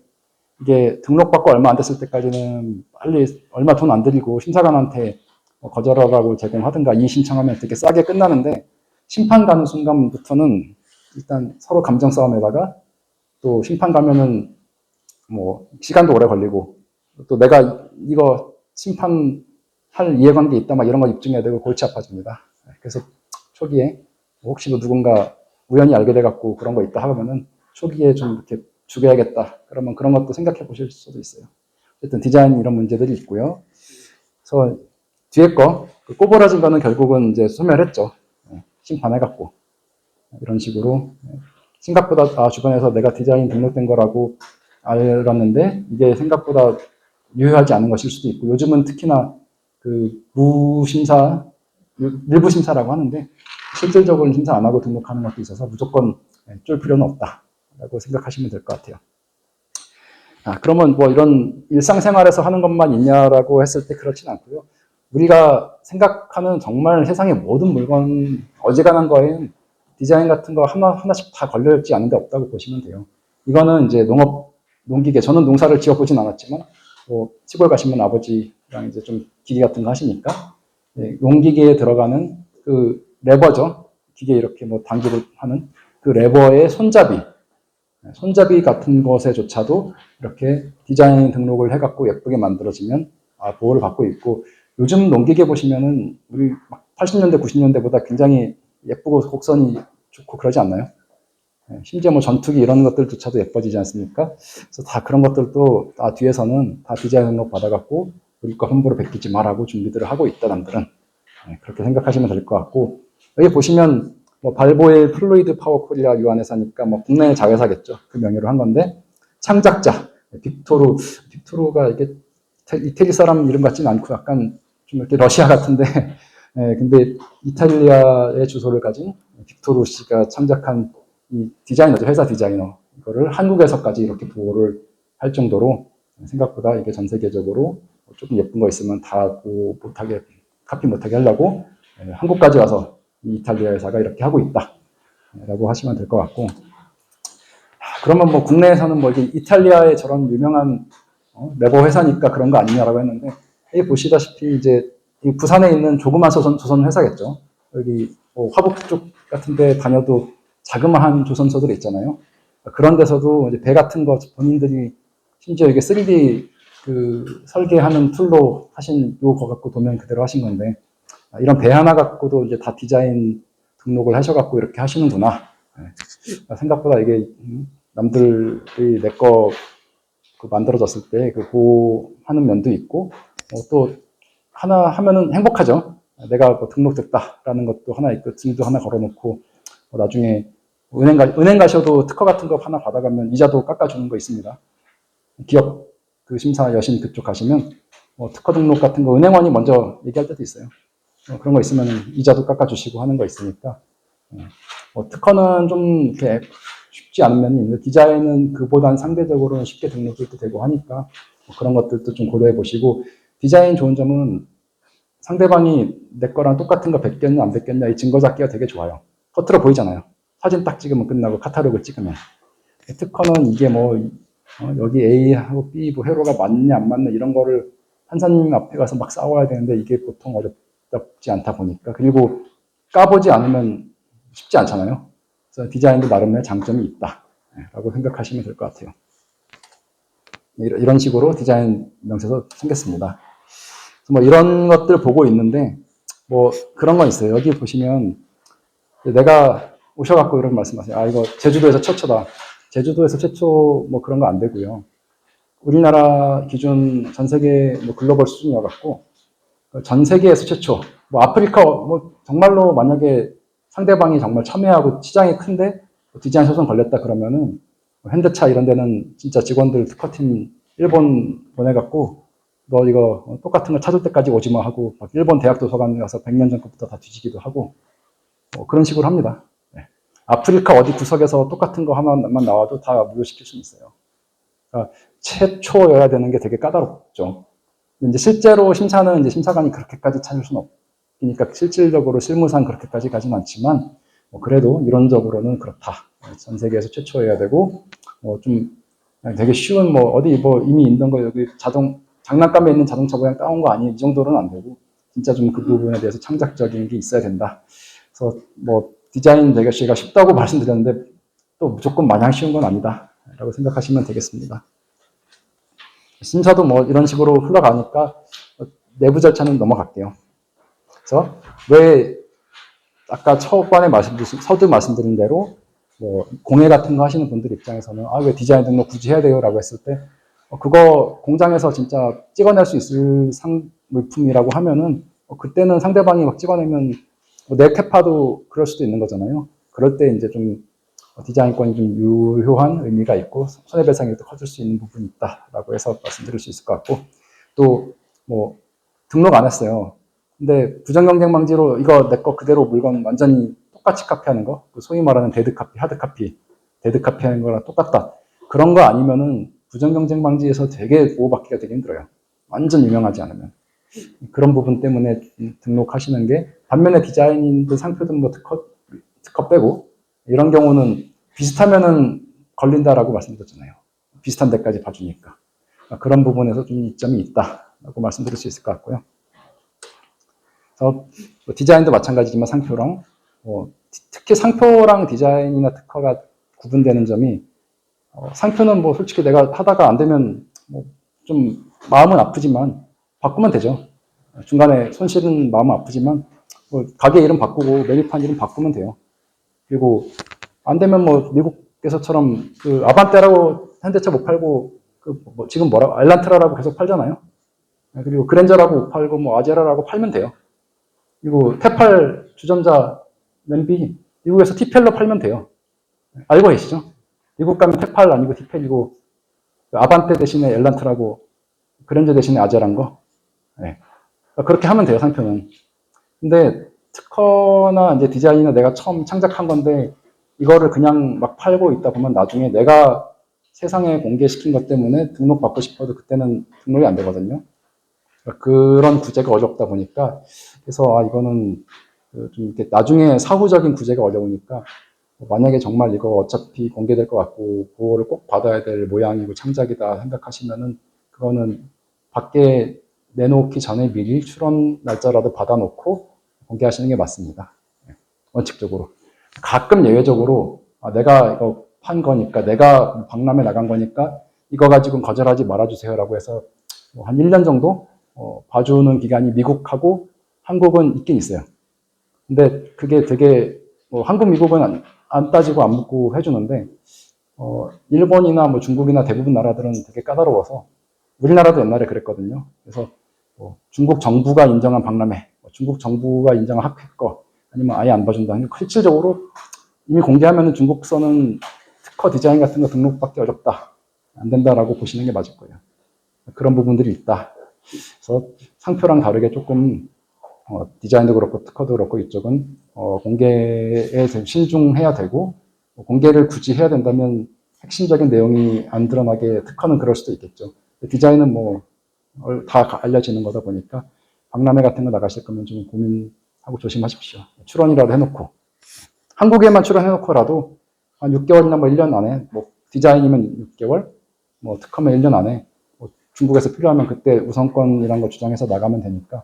이게 등록받고 얼마 안 됐을 때까지는 빨리 얼마 돈 안 들이고 심사관한테 거절하라고 제공하든가 이의신청하면 되게 싸게 끝나는데 심판 가는 순간부터는 일단 서로 감정 싸움에다가 또 심판 가면은 뭐 시간도 오래 걸리고 또 내가 이거 심판할 이해관계 있다 막 이런 거 입증해야 되고 골치 아파집니다. 그래서 초기에 혹시 누군가 우연히 알게 돼갖고 그런 거 있다 하면은 초기에 좀 이렇게 죽여야겠다. 그러면 그런 것도 생각해 보실 수도 있어요. 어쨌든 디자인 이런 문제들이 있고요. 그래서 뒤에 거, 그 꼬부라진 거는 결국은 이제 소멸했죠. 심판해갖고. 이런 식으로. 생각보다, 주변에서 내가 디자인 등록된 거라고 알았는데, 이게 생각보다 유효하지 않은 것일 수도 있고, 요즘은 특히나 그 무심사, 일부 심사라고 하는데, 실질적으로는 심사 안 하고 등록하는 것도 있어서 무조건 쫄 필요는 없다라고 생각하시면 될 것 같아요. 그러면 뭐 이런 일상생활에서 하는 것만 있냐라고 했을 때 그렇진 않고요. 우리가 생각하는 정말 세상의 모든 물건, 어지간한 거엔 디자인 같은 거 하나씩 다 걸려있지 않은 데 없다고 보시면 돼요. 이거는 이제 농기계, 저는 농사를 지어보진 않았지만, 뭐 시골 가시면 아버지랑 이제 좀 기계 같은 거 하시니까, 농기계에 들어가는 그 레버죠. 기계 이렇게 뭐 당기를 하는 그 레버의 손잡이 같은 것에조차도 이렇게 디자인 등록을 해갖고 예쁘게 만들어지면 보호를 받고 있고, 요즘 농기계 보시면은 우리 80년대, 90년대보다 굉장히 예쁘고 곡선이 좋고 그러지 않나요? 심지어 뭐 전투기 이런 것들조차도 예뻐지지 않습니까? 그래서 다 그런 것들도 뒤에서는 다 디자인 등록 받아갖고 우리 거 함부로 베끼지 말라고 준비들을 하고 있다, 남들은. 그렇게 생각하시면 될 것 같고, 여기 보시면 뭐 발보의 플루이드 파워 코리아 유한 회사니까 뭐 국내 자회사겠죠. 그 명의로 한 건데, 창작자 빅토르가 이게 이태리 사람 이름 같지는 않고 약간 좀 이렇게 러시아 같은데, 근데 이탈리아의 주소를 가진 빅토르 씨가 창작한 이 디자이너죠. 회사 디자이너. 이거를 한국에서까지 이렇게 보호를 할 정도로 생각보다 이게 전 세계적으로 조금 예쁜 거 있으면 다 못하게, 카피 못하게 하려고 한국까지 와서 이 이탈리아 회사가 이렇게 하고 있다. 라고 하시면 될 것 같고. 그러면 뭐 국내에서는 뭐 이탈리아의 저런 유명한 레버 회사니까 그런 거 아니냐라고 했는데, 여기 보시다시피 이제 부산에 있는 조그만 조선 회사겠죠. 여기 뭐 화북 쪽 같은 데 다녀도 자그마한 조선소들 있잖아요. 그런 데서도 이제 배 같은 거 본인들이 심지어 이게 3D 그 설계하는 툴로 하신 요거 갖고 도면 그대로 하신 건데, 이런 배 하나 갖고도 이제 다 디자인 등록을 하셔갖고 이렇게 하시는구나. 생각보다 이게 남들이 내 거 만들어졌을 때 그 보호하는 면도 있고, 또 하나 하면은 행복하죠. 내가 뭐 등록됐다라는 것도 하나 있고, 증도 하나 걸어놓고, 나중에 은행 가셔도 특허 같은 거 하나 받아가면 이자도 깎아주는 거 있습니다. 기업 그 심사 여신 그쪽 가시면 특허 등록 같은 거 은행원이 먼저 얘기할 때도 있어요. 그런 거 있으면 이자도 깎아주시고 하는 거 있으니까, 특허는 좀 이렇게 쉽지 않은 면이 있는데, 디자인은 그보단 상대적으로는 쉽게 등록도 되고 하니까 그런 것들도 좀 고려해 보시고, 디자인 좋은 점은 상대방이 내 거랑 똑같은 거 베꼈냐 안 베꼈냐 이 증거 잡기가 되게 좋아요. 겉으로 보이잖아요. 사진 딱 찍으면 끝나고 카탈로그 찍으면. 특허는 이게 뭐 여기 A하고 B 뭐 회로가 맞냐 안 맞냐 이런 거를 판사님 앞에 가서 막 싸워야 되는데, 이게 보통 어렵지 않다 보니까, 그리고 까보지 않으면 쉽지 않잖아요. 그래서 디자인도 나름의 장점이 있다 라고 생각하시면 될 것 같아요. 이런 식으로 디자인 명세서 생겼습니다. 그래서 뭐 이런 것들 보고 있는데, 뭐 그런 건 있어요. 여기 보시면 내가 오셔갖고 이런 말씀하세요. 이거 제주도에서 최초다. 제주도에서 최초 뭐 그런 거 안 되고요. 우리나라 기준 전 세계 뭐 글로벌 수준이어갖고 전 세계에서 최초. 뭐 아프리카 뭐 정말로 만약에 상대방이 정말 첨예하고 시장이 큰데 디자인 소송 걸렸다 그러면은 현대차 이런 데는 진짜 직원들 특허팀 일본 보내갖고 너 이거 똑같은 거 찾을 때까지 오지 마 하고 막 일본 대학 도서관 가서 100년 전 것부터 다 뒤지기도 하고 그런 식으로 합니다. 네. 아프리카 어디 구석에서 똑같은 거 하나만 나와도 다 무효시킬 수는 있어요. 그러니까 최초여야 되는 게 되게 까다롭죠. 이제 실제로 심사는 이제 심사관이 그렇게까지 찾을 수는 없으니까 실질적으로 실무상 그렇게까지 가진 않지만 그래도 이론적으로는 그렇다. 전 세계에서 최초여야 되고 좀 되게 쉬운 어디 이미 있는 거 여기 장난감에 있는 자동차 모양 따온 거 아니에요. 이 정도는 안 되고 진짜 좀 그 부분에 대해서 창작적인 게 있어야 된다. 그래서 디자인 레거시가 쉽다고 말씀드렸는데 또 무조건 마냥 쉬운 건 아니다 라고 생각하시면 되겠습니다. 심사도 이런 식으로 흘러가니까 내부 절차는 넘어갈게요. 그래서 왜 아까 초반에 서두 말씀드린 대로 공예 같은 거 하시는 분들 입장에서는 왜 디자인 등록 굳이 해야 돼요 라고 했을 때 그거 공장에서 진짜 찍어낼 수 있을 물품이라고 하면은 그때는 상대방이 막 찍어내면 내 캐파도 그럴 수도 있는 거잖아요. 그럴 때 이제 좀 디자인권이 좀 유효한 의미가 있고 손해배상이 또 커질 수 있는 부분이 있다라고 해서 말씀드릴 수 있을 것 같고 또 등록 안 했어요. 근데 부정경쟁 방지로 이거 내 거 그대로 물건 완전히 똑같이 카피하는 거, 소위 말하는 데드 카피, 하드 카피, 데드 카피하는 거랑 똑같다. 그런 거 아니면은 부정경쟁 방지에서 되게 보호받기가 되게 힘들어요. 완전 유명하지 않으면. 그런 부분 때문에 등록하시는 게 반면에 디자인인들 상표든 특허 빼고 이런 경우는 비슷하면은 걸린다라고 말씀드렸잖아요. 비슷한 데까지 봐주니까. 그런 부분에서 좀 이점이 있다라고 말씀드릴 수 있을 것 같고요. 그래서 디자인도 마찬가지지만 상표랑 특히 상표랑 디자인이나 특허가 구분되는 점이 상표는 솔직히 내가 하다가 안 되면 좀 마음은 아프지만 바꾸면 되죠. 중간에 손실은 마음은 아프지만 가게 이름 바꾸고 메뉴판 이름 바꾸면 돼요. 그리고 안 되면 미국에서처럼 아반떼라고 현대차 못 팔고 지금 엘란트라라고 계속 팔잖아요. 그리고 그랜저라고 못 팔고 아제라라고 팔면 돼요. 그리고 테팔 주전자 냄비 미국에서 티펠로 팔면 돼요. 알고 계시죠? 미국 가면 테팔 아니고 티펠이고 아반떼 대신에 엘란트라고 그랜저 대신에 아제란 거. 네. 그렇게 하면 돼요, 상표는. 근데 특허나 이제 디자인은 내가 처음 창작한 건데 이거를 그냥 막 팔고 있다 보면 나중에 내가 세상에 공개시킨 것 때문에 등록받고 싶어도 그때는 등록이 안 되거든요. 그런 구제가 어렵다 보니까 그래서 이거는 좀 이렇게 나중에 사후적인 구제가 어려우니까 만약에 정말 이거 어차피 공개될 것 같고 보호를 꼭 받아야 될 모양이고 창작이다 생각하시면은 그거는 밖에 내놓기 전에 미리 출원 날짜라도 받아놓고 공개하시는 게 맞습니다. 원칙적으로. 가끔 예외적으로 내가 이거 판 거니까 내가 박람회 나간 거니까 이거 가지고는 거절하지 말아주세요라고 해서 한 1년 정도 봐주는 기간이 미국하고 한국은 있긴 있어요. 근데 그게 되게 한국, 미국은 안 따지고 안 묻고 해주는데 일본이나 중국이나 대부분 나라들은 되게 까다로워서 우리나라도 옛날에 그랬거든요. 그래서 중국 정부가 인정한 박람회, 중국 정부가 인정한 학회 거 아니면 아예 안 봐준다. 실질적으로 이미 공개하면 중국서는 특허 디자인 같은 거 등록받기 어렵다. 안 된다라고 보시는 게 맞을 거예요. 그런 부분들이 있다. 그래서 상표랑 다르게 조금 디자인도 그렇고 특허도 그렇고 이쪽은 공개에 신중해야 되고 공개를 굳이 해야 된다면 핵심적인 내용이 안 드러나게 특허는 그럴 수도 있겠죠. 디자인은 다 알려지는 거다 보니까 박람회 같은 거 나가실 거면 좀 고민하고 조심하십시오. 출원이라도 해놓고 한국에만 출원해놓고라도 한 6개월이나 1년 안에 디자인이면 6개월, 특허면 1년 안에 중국에서 필요하면 그때 우선권이란 거 주장해서 나가면 되니까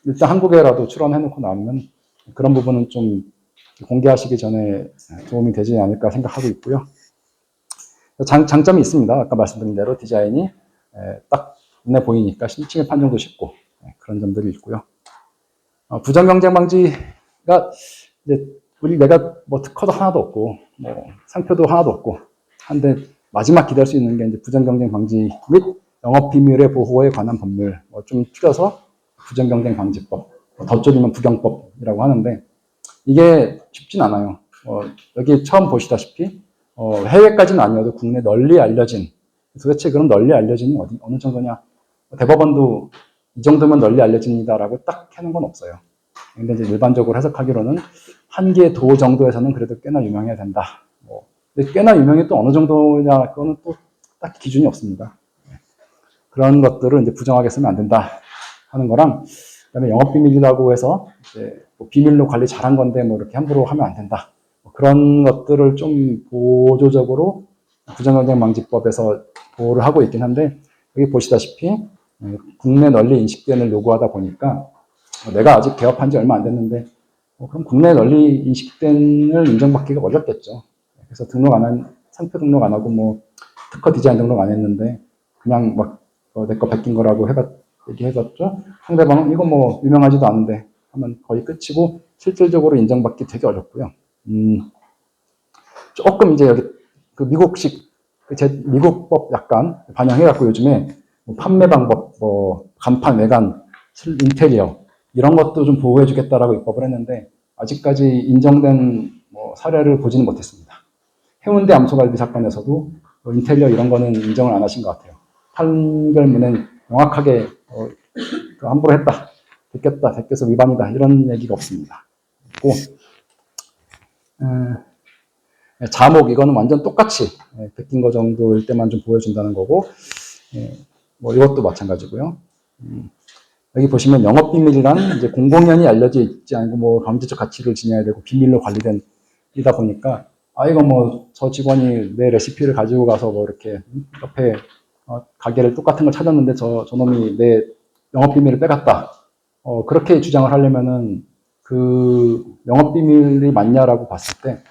일단 한국에라도 출원해놓고 나오면 그런 부분은 좀 공개하시기 전에 도움이 되지 않을까 생각하고 있고요. 장점이 있습니다. 아까 말씀드린 대로 디자인이 딱 눈에 보이니까 침해 판정도 쉽고 그런 점들이 있고요. 부정경쟁 방지가 이제 내가 특허도 하나도 없고 상표도 하나도 없고 한데 마지막 기대할 수 있는 게 이제 부정경쟁 방지 및 영업비밀의 보호에 관한 법률 좀 줄여서 부정경쟁 방지법, 더 줄이면 부경법이라고 하는데 이게 쉽진 않아요. 여기 처음 보시다시피 해외까지는 아니어도 국내 널리 알려진, 도대체 그럼 널리 알려진이 어느 정도냐? 대법원도 이 정도면 널리 알려진다라고 딱 해놓은 건 없어요. 근데 이제 일반적으로 해석하기로는 한 개 도 정도에서는 그래도 꽤나 유명해야 된다. 근데 꽤나 유명해 또 어느 정도냐, 그거는 또 딱 기준이 없습니다. 그런 것들을 이제 부정하게 쓰면 안 된다 하는 거랑, 그다음에 영업비밀이라고 해서 이제 뭐 비밀로 관리 잘한 건데 뭐 이렇게 함부로 하면 안 된다. 그런 것들을 좀 보조적으로 부정경쟁방지법에서 보호를 하고 있긴 한데, 여기 보시다시피 국내 널리 인식된을 요구하다 보니까 내가 아직 개업한 지 얼마 안 됐는데 그럼 국내 널리 인식된을 인정받기가 어렵겠죠. 그래서 상표 등록 안 하고 뭐 특허 디자인 등록 안 했는데 그냥 막 내 거 베낀 거라고 얘기해봤죠. 상대방은 이거 뭐 유명하지도 않은데 하면 거의 끝이고 실질적으로 인정받기 되게 어렵고요. 조금 이제 여기 그 미국식 미국법 약간 반영해갖고 요즘에 뭐 판매 방법, 뭐 간판, 외관, 인테리어 이런 것도 좀 보호해주겠다라고 입법을 했는데 아직까지 인정된 뭐 사례를 보지는 못했습니다. 해운대 암소갈비 사건에서도 뭐 인테리어 이런 거는 인정을 안 하신 것 같아요. 판결문엔 명확하게 함부로 했다, 베껴서 위반이다 이런 얘기가 없습니다. 고 자목 이거는 완전 똑같이 베낀 거 정도일 때만 좀 보여준다는 거고, 뭐 이것도 마찬가지고요. 여기 보시면 영업비밀이란 이제 공공연히 알려져 있지 않고 뭐 경제적 가치를 지녀야 되고 비밀로 관리된 이다 보니까 이거 뭐 저 직원이 내 레시피를 가지고 가서 뭐 이렇게 옆에 가게를 똑같은 걸 찾았는데 저놈이 내 영업비밀을 빼갔다. 그렇게 주장을 하려면은 그 영업비밀이 맞냐라고 봤을 때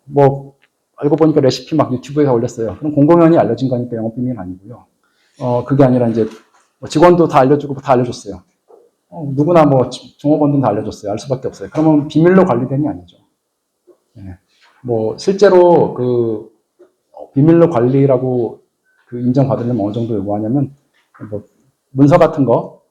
뭐 알고 보니까 레시피 막 유튜브에서 올렸어요. 그럼 공공연히 알려진 거니까 영업비밀은 아니고요. 그게 아니라 이제 직원도 다 알려주고 다 알려줬어요. 누구나 뭐 종업원들은 다 알려줬어요. 알 수밖에 없어요. 그러면 비밀로 관리된이 아니죠. 뭐 실제로 그 비밀로 관리라고 그 인정받으려면 어느 정도 요구하냐면 뭐 문서 같은 거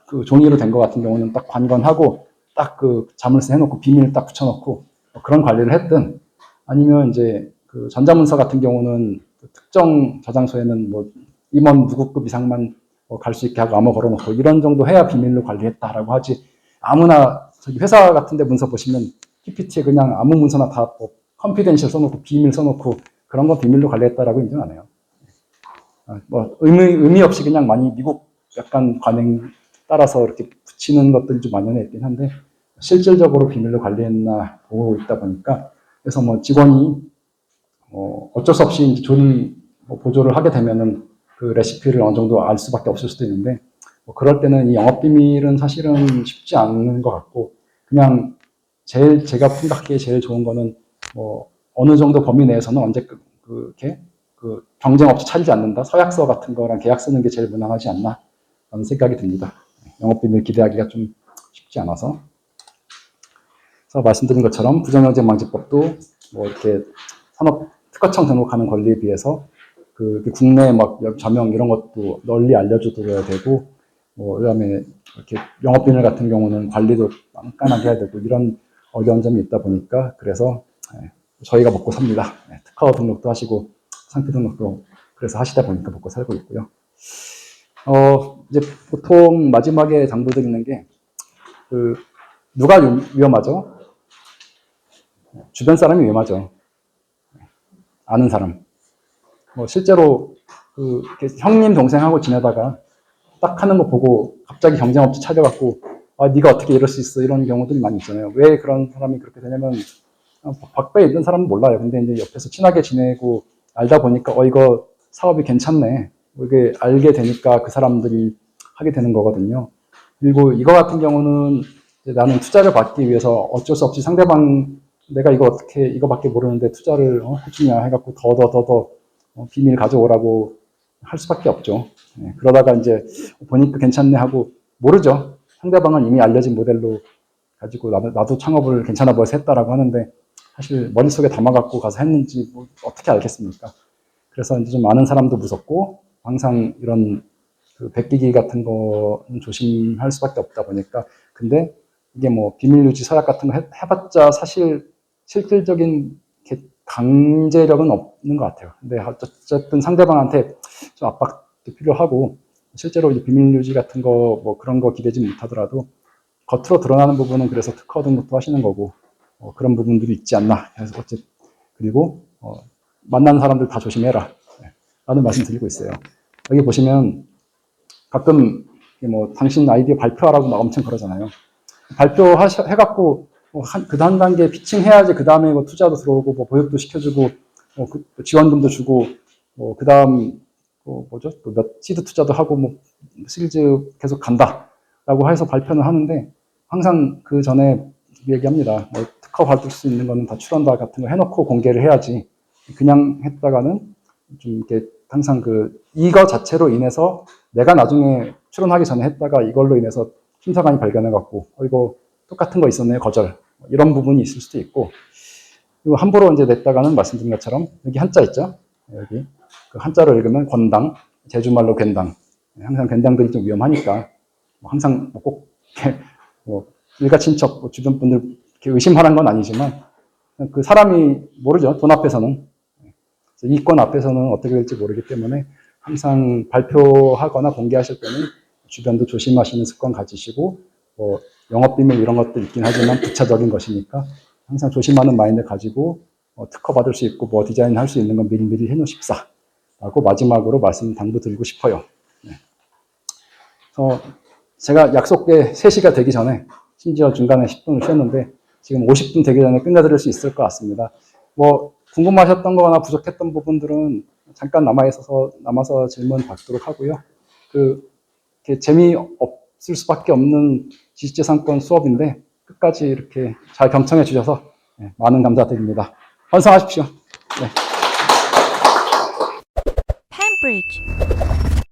그 종이로 된 거 같은 경우는 딱 관건하고 딱 그 자물쇠 해놓고 비밀 딱 붙여놓고 그런 관리를 했든 아니면 이제 그 전자문서 같은 경우는 그 특정 저장소에는 뭐 임원 누구급 이상만 갈 수 있게 하고 암호 걸어놓고 이런 정도 해야 비밀로 관리했다라고 하지. 아무나 저기 회사 같은데 문서 보시면 PPT에 그냥 아무 문서나 다 뭐 컨피덴셜 써놓고 비밀 써놓고 그런 거 비밀로 관리했다라고 인정 안 해요. 뭐 의미 없이 그냥 많이 미국 약간 관행 따라서 이렇게 붙이는 것들이 좀 만연해 있긴 한데 실질적으로 비밀로 관리했나 보고 있다 보니까 그래서 뭐 직원이 어쩔 수 없이 이제 조리 보조를 하게 되면은 그 레시피를 어느 정도 알 수밖에 없을 수도 있는데 뭐 그럴 때는 이 영업비밀은 사실은 쉽지 않은 것 같고 그냥 제가 생각하기에 제일 좋은 거는 뭐 어느 정도 범위 내에서는 언제 이렇게 그 경쟁업체 차리지 않는다 서약서 같은 거랑 계약 쓰는 게 제일 무난하지 않나 라는 생각이 듭니다. 영업비밀 기대하기가 좀 쉽지 않아서. 그래서 말씀드린 것처럼 부정경쟁방지법도 뭐 이렇게 산업 특허청 등록하는 권리에 비해서 그 국내 막 저명 이런 것도 널리 알려줘야 되고 뭐 그다음에 이렇게 영업비밀 같은 경우는 관리도 깐깐하게 해야 되고 이런 어려운 점이 있다 보니까 그래서 저희가 먹고 삽니다. 특허 등록도 하시고 상표 등록도 그래서 하시다 보니까 먹고 살고 있고요. 이제 보통 마지막에 당부드리는 게 누가 위험하죠? 주변 사람이 위험하죠. 아는 사람. 뭐 실제로 형님 동생하고 지내다가 딱 하는 거 보고 갑자기 경쟁업체 찾아갖고 네가 어떻게 이럴 수 있어 이런 경우들이 많이 있잖아요. 왜 그런 사람이 그렇게 되냐면 밖에 있는 사람은 몰라요. 근데 이제 옆에서 친하게 지내고 알다 보니까 이거 사업이 괜찮네. 이게 알게 되니까 그 사람들이 하게 되는 거거든요. 그리고 이거 같은 경우는 나는 투자를 받기 위해서 어쩔 수 없이 상대방 내가 이거 어떻게 이거밖에 모르는데 투자를 해주냐 해갖고 더 비밀 가져오라고 할 수밖에 없죠. 그러다가 이제 보니까 괜찮네 하고 모르죠. 상대방은 이미 알려진 모델로 가지고 나도 창업을 괜찮아 보여서 했다라고 하는데 사실 머릿속에 담아갖고 가서 했는지 뭐 어떻게 알겠습니까? 그래서 이제 좀 아는 사람도 무섭고 항상 이런 베끼기 같은 거는 조심할 수밖에 없다 보니까 근데 이게 뭐 비밀 유지 서약 같은 거 해봤자 사실 실질적인 강제력은 없는 것 같아요. 근데 어쨌든 상대방한테 좀 압박도 필요하고, 실제로 이제 비밀 유지 같은 거, 뭐 그런 거 기대지 못하더라도, 겉으로 드러나는 부분은 그래서 특허 등록도 하시는 거고, 그런 부분들이 있지 않나. 그래서 그리고, 만나는 사람들 다 조심해라. 라는 말씀 드리고 있어요. 여기 보시면, 가끔, 뭐, 당신 아이디어 발표하라고 막 엄청 그러잖아요. 발표해갖고, 그 한 단계 피칭해야지 그 다음에 뭐 투자도 들어오고, 뭐 보육도 시켜주고, 지원금도 주고, 그 다음, 뭐죠? 또 시드 투자도 하고, 뭐, 시리즈 계속 간다. 라고 해서 발표는 하는데, 항상 그 전에 얘기합니다. 뭐 특허 받을 수 있는 거는 다 출원다 같은 거 해놓고 공개를 해야지. 그냥 했다가는 좀 이렇게 항상 이거 자체로 인해서 내가 나중에 출원하기 전에 했다가 이걸로 인해서 심사관이 발견해갖고, 이거 똑같은 거 있었네요. 거절. 이런 부분이 있을 수도 있고, 그리고 함부로 이제 냈다가는 말씀드린 것처럼, 여기 한자 있죠? 여기. 그 한자로 읽으면 권당, 제주말로 괜당. 항상 괜당들이 좀 위험하니까, 항상 꼭, 일가 친척, 주변 분들 이렇게 의심하는 건 아니지만, 그 사람이 모르죠. 돈 앞에서는. 이권 앞에서는 어떻게 될지 모르기 때문에, 항상 발표하거나 공개하실 때는 주변도 조심하시는 습관 가지시고, 영업비밀 이런 것도 있긴 하지만 부차적인 것이니까 항상 조심하는 마인드 가지고 특허 받을 수 있고 뭐 디자인 할 수 있는 건 미리미리 해놓으십사 라고 마지막으로 말씀 당부드리고 싶어요. 네. 제가 약속에 3시가 되기 전에 심지어 중간에 10분을 쉬었는데 지금 50분 되기 전에 끝내드릴 수 있을 것 같습니다. 뭐 궁금하셨던 거나 부족했던 부분들은 잠깐 남아서 질문 받도록 하고요. 이렇게 재미없을 수밖에 없는 지식재산권 수업인데 끝까지 이렇게 잘 경청해 주셔서 많은 감사드립니다. 완성하십시오. 네. Cambridge.